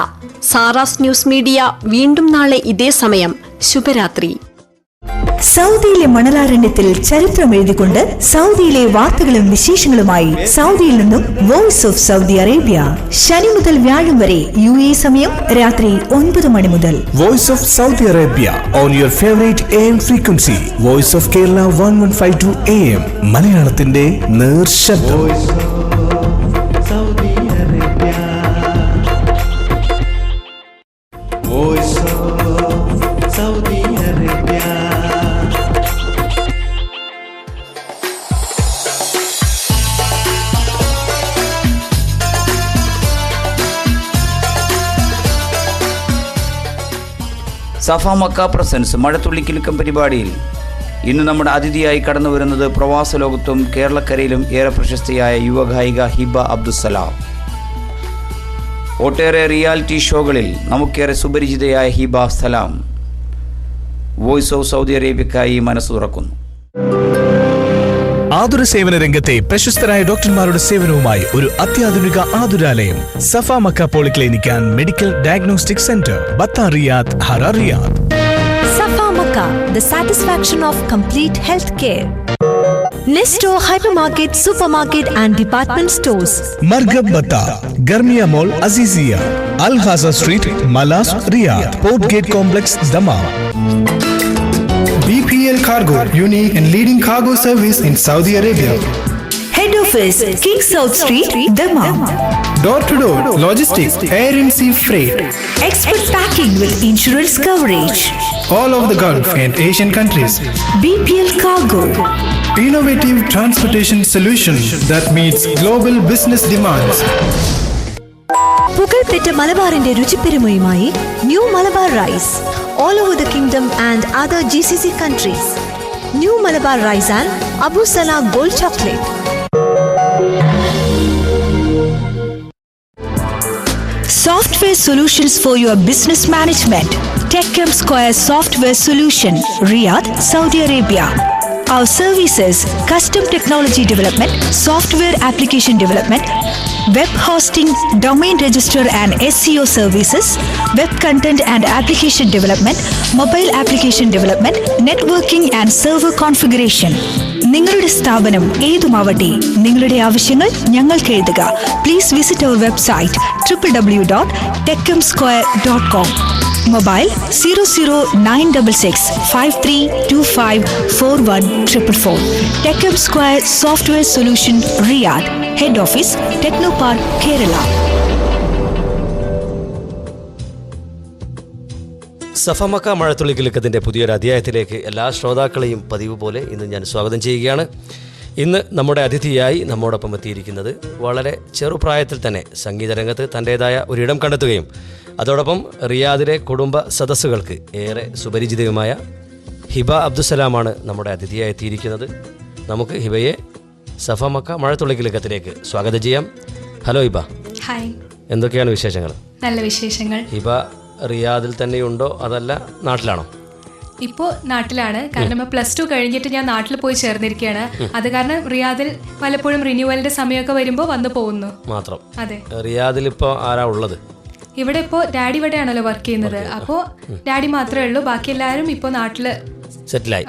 സാറാസ് ന്യൂസ് മീഡിയ വീണ്ടും നാളെ ഇതേ സമയം. ശുഭരാത്രി.
സൗദിയിലെ മണലാരണ്യത്തിൽ ചരിത്രം എഴുതിക്കൊണ്ട് സൗദിയിലെ വാർത്തകളും വിശേഷങ്ങളുമായി സൗദിയിൽ നിന്നും വോയിസ് ഓഫ് സൗദി അറേബ്യ. ശനി മുതൽ വ്യാഴം വരെ UAE സമയം രാത്രി 9 മണി മുതൽ.
Voice of Saudi Arabia on your favorite AM frequency. Voice of Kerala 1152 AM. മലയാളത്തിന്റെ നേർശബ്ദം.
Saudi Arabia. Voice of Saudi Arabia.
Safa Makkah presents മഴത്തുള്ളിക്കിലുക്കം പരിപാടിയിൽ ഇന്ന് നമ്മുടെ അതിഥിയായി കടന്നു വരുന്നത് പ്രവാസ ലോകത്തും കേരളക്കരയിലും ഏറെ പ്രശസ്തിയായ യുവഗായിക ഹിബ അബ്ദുസ്സലാം. ഒട്ടേറെ റിയാലിറ്റി ഷോകളിൽ നമുക്കേറെ സുപരിചിതയായ ഹിബ സലാം വോയിസ് ഓഫ് സൗദി അറേബ്യക്കായി മനസ്സ് തുറക്കുന്നു.
ആതുര സേവന രംഗത്തെ പ്രശസ്തരായ ഡോക്ടർമാരുടെ സേവനവുമായി ഒരു അത്യാധുനിക ആതുരാലയം. Safa Makkah polyclinic and medical diagnostic centre, Batha Riyadh, Hara Riyadh.
Safa Makkah, the satisfaction of complete health care. Nesto hypermarket, supermarket and department stores.
Margab Batha, Garmiya mall Aziziya, Al Hasa street, Malaz, Riyadh. Port gate complex, Dammam.
BPL Cargo, unique and leading cargo service in Saudi Arabia.
Head office, King South Street, Dammam.
Door-to-door logistics, air and sea freight.
Expert packing with insurance coverage.
All of the Gulf and Asian countries.
BPL Cargo.
Innovative transportation solution that meets global business demands.
പുകൾപെറ്റ മലബാറിന്റെ രുചിപ്പെരുമയുമായി new Malabar rice. All over the kingdom and other GCC countries. New Malabar Rice and Abu Sana Gold Chocolate.
Software solutions for your business management. TechM Square Software Solution, Riyadh, Saudi Arabia. Our services: custom technology development, software application development, web hosting, domain register and SEO services, web content and application development, mobile application development, networking and server configuration. നിങ്ങളുടെ സ്ഥാപനം ഏതുമാവട്ടെ, നിങ്ങളുടെ ആവശ്യങ്ങൾ ഞങ്ങൾക്ക് എഴുതുക. Please visit our website www.techmsquare.com. Mobile 00966 5325 4144. Techm square software solution, Riyadh. Head office techno park, Kerala.
Safa Makkah മഴത്തുള്ളിക്കിലുക്കത്തിൻ്റെ പുതിയൊരു അധ്യായത്തിലേക്ക് എല്ലാ ശ്രോതാക്കളെയും പതിവ് പോലെ ഇന്ന് ഞാൻ സ്വാഗതം ചെയ്യുകയാണ്. ഇന്ന് നമ്മുടെ അതിഥിയായി നമ്മോടൊപ്പം എത്തിയിരിക്കുന്നത് വളരെ ചെറുപ്രായത്തിൽ തന്നെ സംഗീതരംഗത്ത് തൻ്റേതായ ഒരിടം കണ്ടെത്തുകയും അതോടൊപ്പം റിയാദിലെ കുടുംബ സദസ്സുകൾക്ക് ഏറെ സുപരിചിതയുമായ ഹിബ അബ്ദുസലാമാണ് നമ്മുടെ അതിഥിയായി എത്തിയിരിക്കുന്നത്. നമുക്ക് ഹിബയെ സഫമക്ക മഴത്തുള്ളിക്കിലുക്കത്തിലേക്ക് സ്വാഗതം ചെയ്യാം. ഹലോ ഹിബ.
ഹായ്.
എന്തൊക്കെയാണ് വിശേഷങ്ങൾ?
നല്ല വിശേഷങ്ങൾ.
ഹിബ റിയാദിൽ തന്നെയുണ്ടോ അതല്ല നാട്ടിലാണോ?
ഇപ്പോൾ നാട്ടിലാണ്. കാരണം +2 കഴിഞ്ഞിട്ട് ഞാൻ നാട്ടിൽ പോയി ചേർന്നിരിക്കുകയാണ്. അത് കാരണം റിയാദിൽ പലപ്പോഴും റിന്യൂവലിന്റെ സമയമൊക്കെ വരുമ്പോൾ വന്നു പോകുന്നു
മാത്രം.
അതെ.
റിയാദിൽ ഇപ്പോൾ ആരാ ഉള്ളത്?
ഇവിടെ ഇപ്പോൾ ഡാഡി ഇവിടെയാണല്ലോ വർക്ക് ചെയ്യുന്നത്. അപ്പോൾ ഡാഡി മാത്രമേ ഉള്ളൂ. ബാക്കി എല്ലാവരും ഇപ്പോൾ നാട്ടില്
സെറ്റിലായി.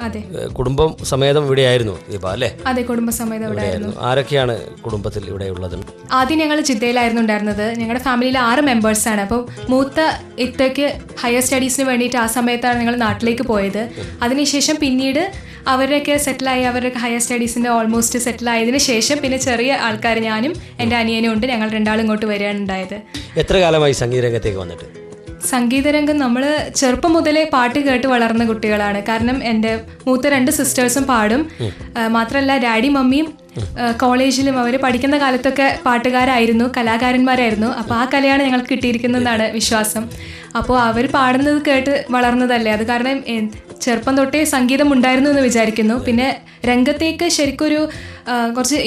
കുടുംബം സമേതം ഇവിടെയായിരുന്നു ഇപ്പ അല്ലേ?
അതെ, കുടുംബസമേതം ഇവിടെയായിരുന്നു.
ആരൊക്കെയാണ് കുടുംബത്തിൽ ഇവിടെ ഉള്ളത്?
ആദ്യം ഞങ്ങൾ ജിദ്ദയിലായിരുന്നു ഉണ്ടായിരുന്നത്. ഞങ്ങളുടെ ഫാമിലിയിൽ 6 മെമ്പേഴ്സാണ്. അപ്പോൾ മൂത്ത ഇത്തയ്ക്ക് ഹയർ സ്റ്റഡീസിന് വേണ്ടിയിട്ട് ആ സമയത്താണ് ഞങ്ങൾ നാട്ടിലേക്ക് പോയത്. അതിനുശേഷം പിന്നീട് അവരൊക്കെ സെറ്റിലായി, അവരുടെ ഹയർ സ്റ്റഡീസിൻ്റെ ഓൾമോസ്റ്റ് സെറ്റിലായതിനു ശേഷം പിന്നെ ചെറിയ ആൾക്കാർ, ഞാനും എൻ്റെ അനിയനും ഉണ്ട്, ഞങ്ങൾ രണ്ടാളും ഇങ്ങോട്ട് വരികയാണ് ഉണ്ടായത്.
എത്ര കാലമായി സംഗീത രംഗത്തേക്ക് വന്നിട്ട്?
സംഗീതരംഗം നമ്മൾ ചെറുപ്പം മുതലേ പാട്ട് കേട്ട് വളർന്ന കുട്ടികളാണ്. കാരണം എൻ്റെ മൂത്ത 2 സിസ്റ്റേഴ്സും പാടും. മാത്രമല്ല ഡാഡി മമ്മിയും കോളേജിലും അവർ പഠിക്കുന്ന കാലത്തൊക്കെ പാട്ടുകാരായിരുന്നു, കലാകാരന്മാരായിരുന്നു. അപ്പോൾ ആ കലയാണ് ഞങ്ങൾക്ക് കിട്ടിയിരിക്കുന്നതെന്നാണ് വിശ്വാസം. അപ്പോൾ അവർ പാടുന്നത് കേട്ട് വളർന്നതല്ലേ, അത് കാരണം ചെറുപ്പം തൊട്ടേ സംഗീതം ഉണ്ടായിരുന്നു എന്ന് വിചാരിക്കുന്നു. പിന്നെ രംഗത്തേക്ക് ശരിക്കൊരു കുറച്ച്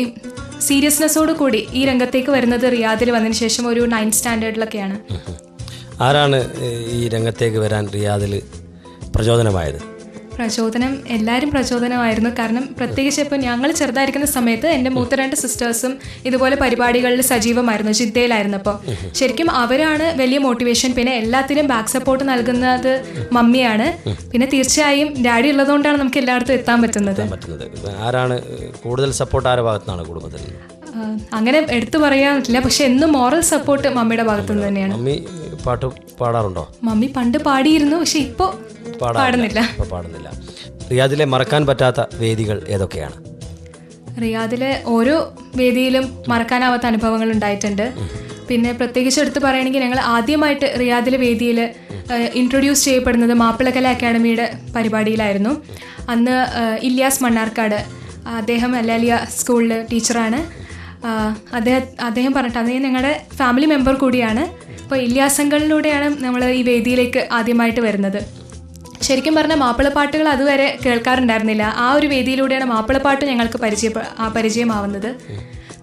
സീരിയസ്നെസ്സോട് കൂടി ഈ രംഗത്തേക്ക് വരുന്നത് റിയാദിൽ വന്നതിന് ശേഷം ഒരു 9th സ്റ്റാൻഡേർഡിലൊക്കെയാണ്.
ആരാണ് ഈ രംഗത്തേക്ക് വരാൻ റിയാദിൽ പ്രചോദനമായത്?
പ്രചോദനം എല്ലാവരും പ്രചോദനമായിരുന്നു. കാരണം പ്രത്യേകിച്ച് ഇപ്പോൾ ഞങ്ങൾ ചെറുതായിരിക്കുന്ന സമയത്ത് എൻ്റെ മൂത്ത 2 സിസ്റ്റേഴ്സും ഇതുപോലെ പരിപാടികളിൽ സജീവമായിരുന്നു, ജിദ്ദയിലായിരുന്നു. അപ്പോൾ ശരിക്കും അവരാണ് വലിയ മോട്ടിവേഷൻ. പിന്നെ എല്ലാത്തിനും ബാക്ക് സപ്പോർട്ട് നൽകുന്നത് മമ്മിയാണ്. പിന്നെ തീർച്ചയായും ഡാഡി ഉള്ളതുകൊണ്ടാണ് നമുക്ക് എല്ലായിടത്തും എത്താൻ പറ്റുന്നത്.
ആരാണ് കൂടുതൽ സപ്പോർട്ട്? ആരുടെ ഭാഗത്താണ് കുടുംബത്തിൽ?
അങ്ങനെ എടുത്തു പറയാൻ പറ്റില്ല, പക്ഷെ എന്നും മോറൽ സപ്പോർട്ട് മമ്മിയുടെ ഭാഗത്തു നിന്ന് തന്നെയാണ്.
മമ്മി പാട്ട് പാടാറുണ്ടോ?
മമ്മി പണ്ട് പാടിയിരുന്നു, പക്ഷെ ഇപ്പോൾ പാടുന്നില്ല.
റിയാദിലെ മറക്കാൻ പറ്റാത്ത വേദികൾ ഏതൊക്കെയാണ്?
റിയാദിലെ ഓരോ വേദിയിലും മറക്കാനാവാത്ത അനുഭവങ്ങൾ ഉണ്ടായിട്ടുണ്ട്. പിന്നെ പ്രത്യേകിച്ച് എടുത്ത് പറയുകയാണെങ്കിൽ ഞങ്ങൾ ആദ്യമായിട്ട് റിയാദിലെ വേദിയിൽ ഇൻട്രൊഡ്യൂസ് ചെയ്യപ്പെടുന്നത് മാപ്പിളകല അക്കാഡമിയുടെ പരിപാടിയിലായിരുന്നു. അന്ന് ഇല്യാസ് മണ്ണാർക്കാട്, അദ്ദേഹം അലാലിയ സ്കൂളിൽ ടീച്ചറാണ്. അദ്ദേഹം പറഞ്ഞിട്ട് അദ്ദേഹം ഞങ്ങളുടെ ഫാമിലി മെമ്പർ കൂടിയാണ്. അപ്പോൾ ഇല്യാസങ്ങളിലൂടെയാണ് നമ്മൾ ഈ വേദിയിലേക്ക് ആദ്യമായിട്ട് വരുന്നത്. ശരിക്കും പറഞ്ഞാൽ മാപ്പിളപ്പാട്ടുകൾ അതുവരെ കേൾക്കാറുണ്ടായിരുന്നില്ല. ആ ഒരു വേദിയിലൂടെയാണ് മാപ്പിളപ്പാട്ട് ഞങ്ങൾക്ക് പരിചയമാവുന്നത്.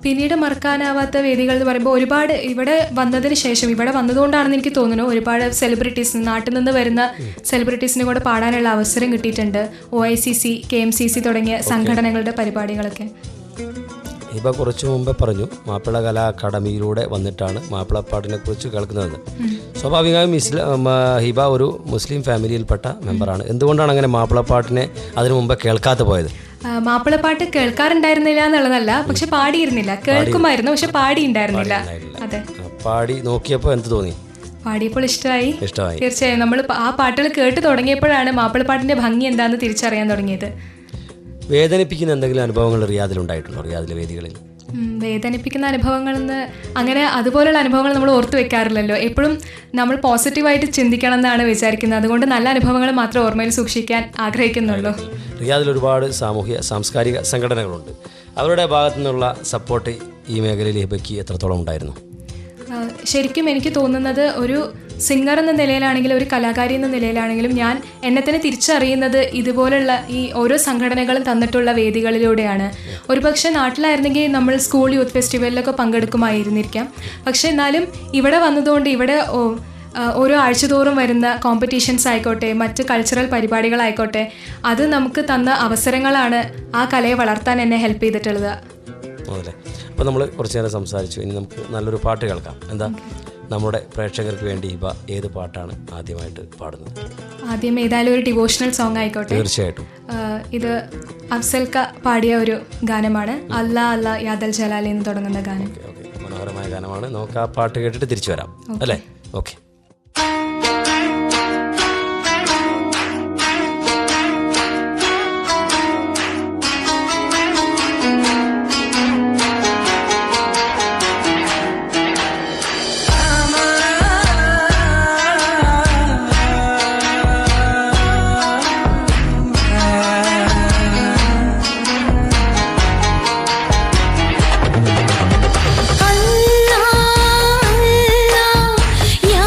പിന്നീട് മറക്കാനാവാത്ത വേദികൾ എന്ന് പറയുമ്പോൾ ഒരുപാട് ഇവിടെ വന്നതിന് ശേഷം, ഇവിടെ വന്നതുകൊണ്ടാണെന്ന് എനിക്ക് തോന്നുന്നു, ഒരുപാട് സെലിബ്രിറ്റീസ്, നാട്ടിൽ നിന്ന് വരുന്ന സെലിബ്രിറ്റീസിനെ കൂടെ പാടാനുള്ള അവസരം കിട്ടിയിട്ടുണ്ട്. OICC, KMCC തുടങ്ങിയ സംഘടനകളുടെ പരിപാടികളൊക്കെ.
ഹിബ കുറച്ചു മുമ്പേ പറഞ്ഞു മാപ്പിള കലാ അക്കാഡമിയിലൂടെ വന്നിട്ടാണ് മാപ്പിളപ്പാട്ടിനെ കുറിച്ച് കേൾക്കുന്നതെന്ന്. സ്വാഭാവികമായും ഹിബ ഒരു മുസ്ലിം ഫാമിലിയിൽപ്പെട്ട മെമ്പറാണ്. എന്തുകൊണ്ടാണ് അങ്ങനെ മാപ്പിളപ്പാട്ടിനെ അതിനു മുമ്പേ കേൾക്കാതെ പോയത്?
മാപ്പിളപ്പാട്ട് കേൾക്കാറുണ്ടായിരുന്നില്ല എന്നുള്ളതല്ല, പക്ഷെ പാടിയിരുന്നില്ല. കേൾക്കുമായിരുന്നു, പക്ഷെ പാടിയുണ്ടായിരുന്നില്ല. അതെ,
പാടി നോക്കിയപ്പോൾ എന്ത് തോന്നി?
പാടിയപ്പോൾ ഇഷ്ടമായി. തീർച്ചയായും നമ്മൾ ആ പാട്ടുകൾ കേട്ട് തുടങ്ങിയപ്പോഴാണ് മാപ്പിളപ്പാട്ടിന്റെ ഭംഗി എന്താണെന്ന് തിരിച്ചറിയാൻ തുടങ്ങിയത്.
വേദനിപ്പിക്കുന്ന എന്തെങ്കിലും അനുഭവങ്ങൾ റിയാദിലുണ്ടായിട്ടുണ്ടോ? റിയാദിലെ വേദികളിൽ
വേദനിപ്പിക്കുന്ന അനുഭവങ്ങളെന്ന് അങ്ങനെ അതുപോലുള്ള അനുഭവങ്ങൾ നമ്മൾ ഓർത്ത് വെക്കാറില്ലല്ലോ. എപ്പോഴും നമ്മൾ പോസിറ്റീവായിട്ട് ചിന്തിക്കണം എന്നാണ് വിചാരിക്കുന്നത്. അതുകൊണ്ട് നല്ല അനുഭവങ്ങൾ മാത്രം ഓർമ്മയിൽ സൂക്ഷിക്കാൻ ആഗ്രഹിക്കുന്നുള്ളൂ.
റിയാദിൽ ഒരുപാട് സാംസ്കാരിക സംഘടനകളുണ്ട്. അവരുടെ ഭാഗത്തു നിന്നുള്ള സപ്പോർട്ട് ഈ മേഖലയിൽ ഹിബയ്ക്ക് എത്രത്തോളം ഉണ്ടായിരുന്നു?
ശരിക്കും എനിക്ക് തോന്നുന്നത് ഒരു സിംഗർ എന്ന നിലയിലാണെങ്കിലും ഒരു കലാകാരി എന്ന നിലയിലാണെങ്കിലും ഞാൻ എന്നെ തന്നെ തിരിച്ചറിയുന്നത് ഇതുപോലുള്ള ഈ ഓരോ സംഘടനകളും തന്നിട്ടുള്ള വേദികളിലൂടെയാണ്. ഒരുപക്ഷെ നാട്ടിലായിരുന്നെങ്കിൽ നമ്മൾ സ്കൂൾ യൂത്ത് ഫെസ്റ്റിവലിലൊക്കെ പങ്കെടുക്കുമായിരുന്നിരിക്കാം. പക്ഷെ എന്നാലും ഇവിടെ വന്നതുകൊണ്ട് ഇവിടെ ഓരോ ആഴ്ചതോറും വരുന്ന കോമ്പറ്റീഷൻസ് ആയിക്കോട്ടെ, മറ്റ് കൾച്ചറൽ പരിപാടികളായിക്കോട്ടെ, അത് നമുക്ക് തന്ന അവസരങ്ങളാണ് ആ കലയെ വളർത്താൻ എന്നെ ഹെൽപ്പ് ചെയ്തിട്ടുള്ളത്.
അതല്ലേ. അപ്പോൾ നമ്മൾ കുറച്ച് നേരം സംസാരിച്ചു. ഇനി നമുക്ക് നല്ലൊരു പാട്ട് കേൾക്കാം. എന്താ നമ്മുടെ പ്രേക്ഷകർക്ക് വേണ്ടി ഹിബ ഏത് പാട്ടാണ് ആദ്യമായിട്ട് പാടുന്നത്?
ആദ്യം ഏതായാലും ഒരു ഡിവോഷണൽ സോങ് ആയിക്കോട്ടെ.
തീർച്ചയായിട്ടും.
ഇത് അഫ്സൽക്ക പാടിയ ഒരു ഗാനമാണ്, അല്ലാ അല്ലാ യാദൽ ജലാലി എന്ന് തുടങ്ങുന്ന ഗാനം.
മനോഹരമായ ഗാനമാണ്. നമുക്ക് ആ പാട്ട് കേട്ടിട്ട് തിരിച്ചു വരാം അല്ലേ? Okay.
Allah, Allah, ya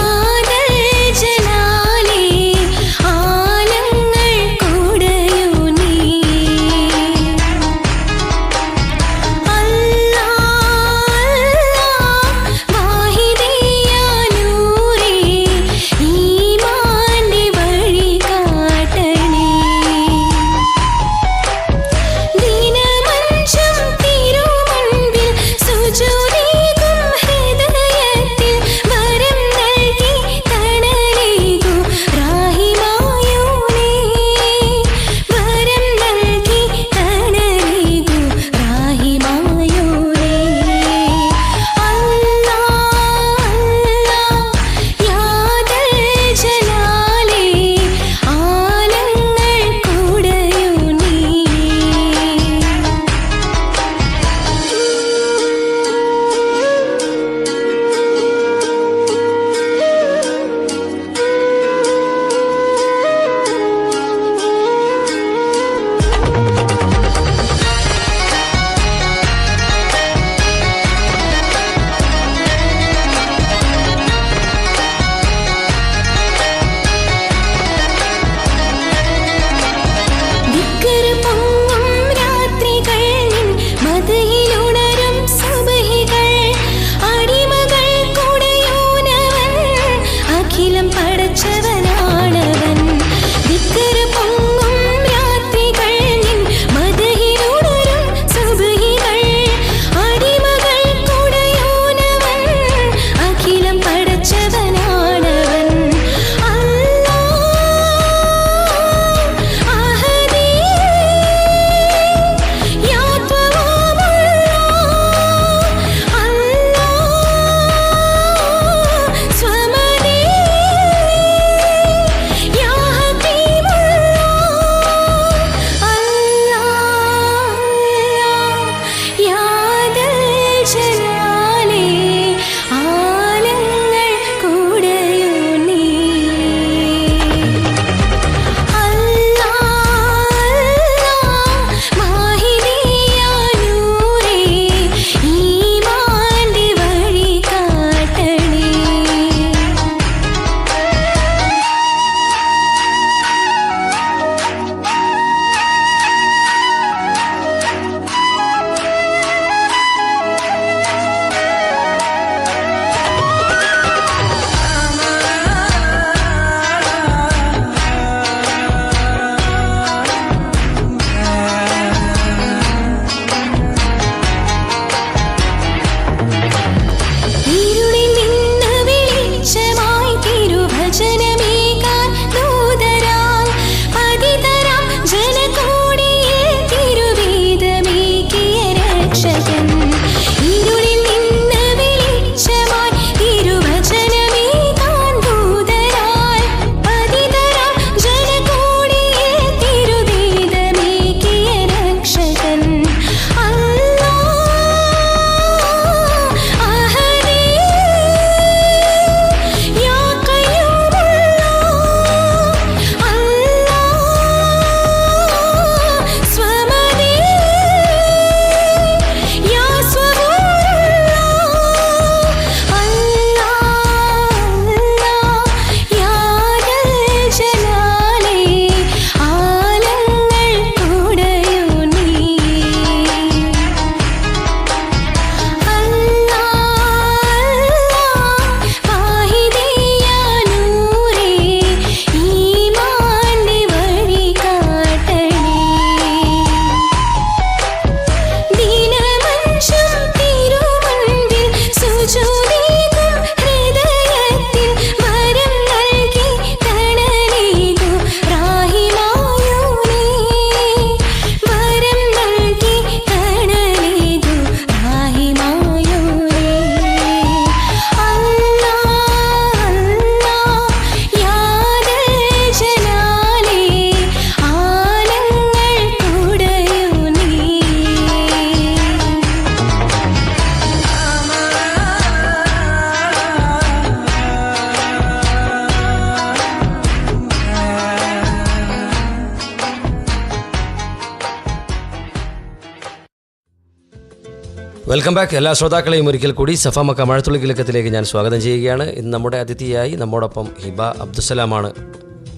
welcome back. എല്ലാ ശ്രോതാക്കളെയും ഒരിക്കൽ കൂടി സഫ മക്ക മഴത്തുള്ളി കിലുക്കത്തിലേക്ക് ഞാൻ സ്വാഗതം ചെയ്യുകയാണ്. ഇന്ന് നമ്മുടെ അതിഥിയായി നമ്മോടൊപ്പം ഹിബ അബ്ദുസലാമാണ്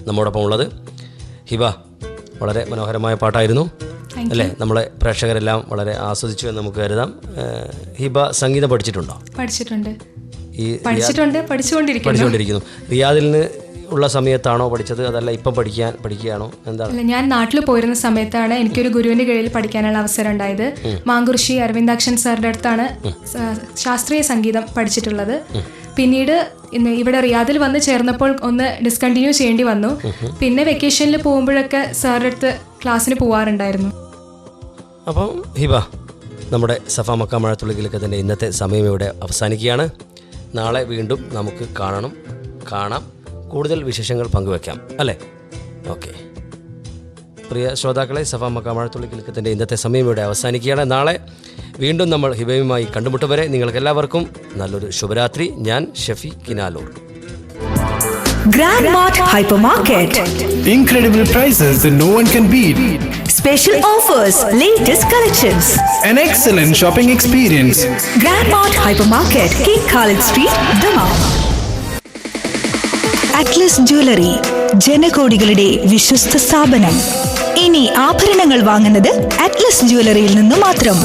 നമ്മോടൊപ്പം ഉള്ളത്. ഹിബ, വളരെ മനോഹരമായ പാട്ടായിരുന്നു അല്ലേ? നമ്മളെ പ്രേക്ഷകരെല്ലാം വളരെ ആസ്വദിച്ചു എന്ന് നമുക്ക് കരുതാം. ഹിബ സംഗീതം പഠിച്ചിട്ടുണ്ടോ? പഠിച്ചുകൊണ്ടിരിക്കുന്നു. റിയാദിൽ നിന്ന് ഉള്ള സമയത്താണോ പഠിച്ചത്, അതല്ല ഇപ്പം പഠിക്കുകയാണോ, എന്താണ്?
അല്ല, ഞാൻ നാട്ടിൽ പോയിരുന്ന സമയത്താണ് എനിക്കൊരു ഗുരുവിന്റെ കീഴിൽ പഠിക്കാനുള്ള അവസരം ഉണ്ടായത്. മാങ്കുറിശി അരവിന്ദാക്ഷൻ സാറിന്റെ അടുത്താണ് ശാസ്ത്രീയ സംഗീതം പഠിച്ചിട്ടുള്ളത്. പിന്നീട് ഇവിടെ റിയാദിൽ വന്ന് ചേർന്നപ്പോൾ ഒന്ന് ഡിസ്കണ്ടിന്യൂ ചെയ്യേണ്ടി വന്നു. പിന്നെ വെക്കേഷനിൽ പോകുമ്പോഴൊക്കെ സാറിൻ്റെ അടുത്ത് ക്ലാസ്സിന് പോവാറുണ്ടായിരുന്നു.
അപ്പം ഹിബ, നമ്മുടെ സഫ മക്ക മഴത്തുള്ളി കിലുക്കത്തിൻ്റെ ഇന്നത്തെ സമയം ഇവിടെ അവസാനിക്കുകയാണ്. നാളെ വീണ്ടും നമുക്ക് കാണാം, കൂടുതൽ വിശേഷങ്ങൾ പങ്കുവെക്കാം അല്ലേ? ഓക്കെ, പ്രിയ ശ്രോതാക്കളെ, സഫ മക്ക മഴത്തുള്ളി കിലുക്കത്തിൻ്റെ ഇന്നത്തെ സമയം ഇവിടെ അവസാനിക്കുകയാണ്. നാളെ വീണ്ടും നമ്മൾ ഹിബയുമായി കണ്ടുമുട്ടും വരെ നിങ്ങൾക്കെല്ലാവർക്കും നല്ലൊരു ശുഭരാത്രി. ഞാൻ Shafi Kinalur.
Grand Mart Hypermarket.
Incredible prices that no one can beat.
Special offers, latest collections.
An excellent shopping experience.
Grand Mart Hypermarket, King Khalid Street, Dammam. Atlas Jewelry, ജനകോടികളുടെ വിശ്വസ്ത സ്ഥാപനം. ഇനി ആഭരണങ്ങൾ വാങ്ങുന്നത് അറ്റ്ലസ് ജ്വല്ലറിയിൽ നിന്ന് മാത്രം.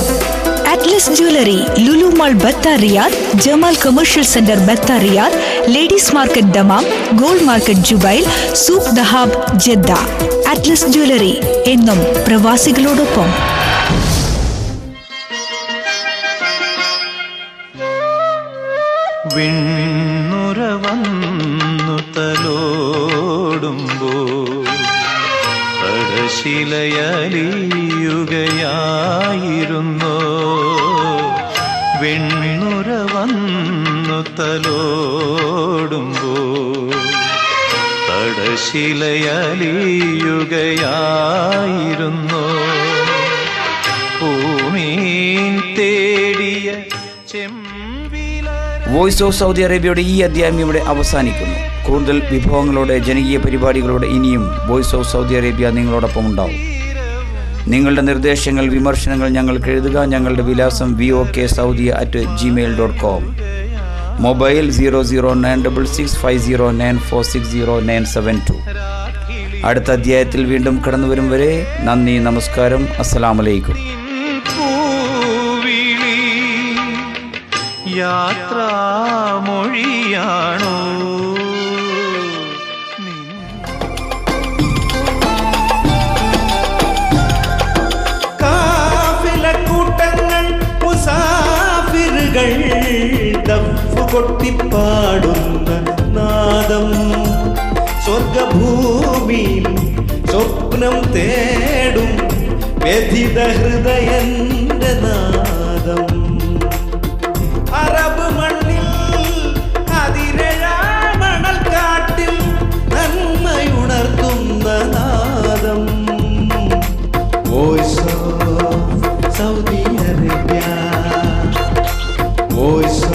Atlas jewellery, Lulu mall Batha Riyadh, Jamal commercial centre Batha Riyadh, ladies market Dammam, gold market Jubail, Souq Dahab Jeddah. Atlas jewellery, എന്നും പ്രവാസികളോടൊപ്പം.
വിണ്ണുറവന്നു തലോടുമ്പോ കടശിലയലിയുകയായിരുന്നോ, വിണ്ണുറവന്നു തലോടുമ്പോ കടശിലയലിയുകയായിരുന്നോ, ഭൂമീൻ തേടിയ
വോയിസ് ഓഫ് സൗദി അറേബ്യയുടെ ഈ അധ്യായം ഇവിടെ അവസാനിക്കുന്നു. കൂടുതൽ വിഭവങ്ങളോടെ, ജനകീയ പരിപാടികളോടെ ഇനിയും വോയിസ് ഓഫ് സൗദി അറേബ്യ നിങ്ങളോടൊപ്പം ഉണ്ടാവും. നിങ്ങളുടെ നിർദ്ദേശങ്ങൾ, വിമർശനങ്ങൾ ഞങ്ങൾക്ക് എഴുതുക. ഞങ്ങളുടെ വിലാസം VOKSaudi@gmail.com. മൊബൈൽ 00966509460972. അടുത്ത അധ്യായത്തിൽ വീണ്ടും കടന്നു വരും വരെ നന്ദി, നമസ്കാരം, അസ്സലാമലൈക്കും.
യാത്രാമൊഴിയാണോ കാഫിലക്കൂട്ടങ്ങൾ, മുസാഫിറുകൾ ദഫ് കൊട്ടിപ്പാടുന്ന നാദം, സ്വർഗഭൂമിയിൽ സ്വപ്നം തേടും വ്യഥിത ഹൃദയന്റെ നാദം. അറബ് മണ്ണിൽ അതിരഴാമണൽ കാട്ടിൽ നന്മയുണർത്തുന്ന നാദം. Voice of Saudi Arabia, voice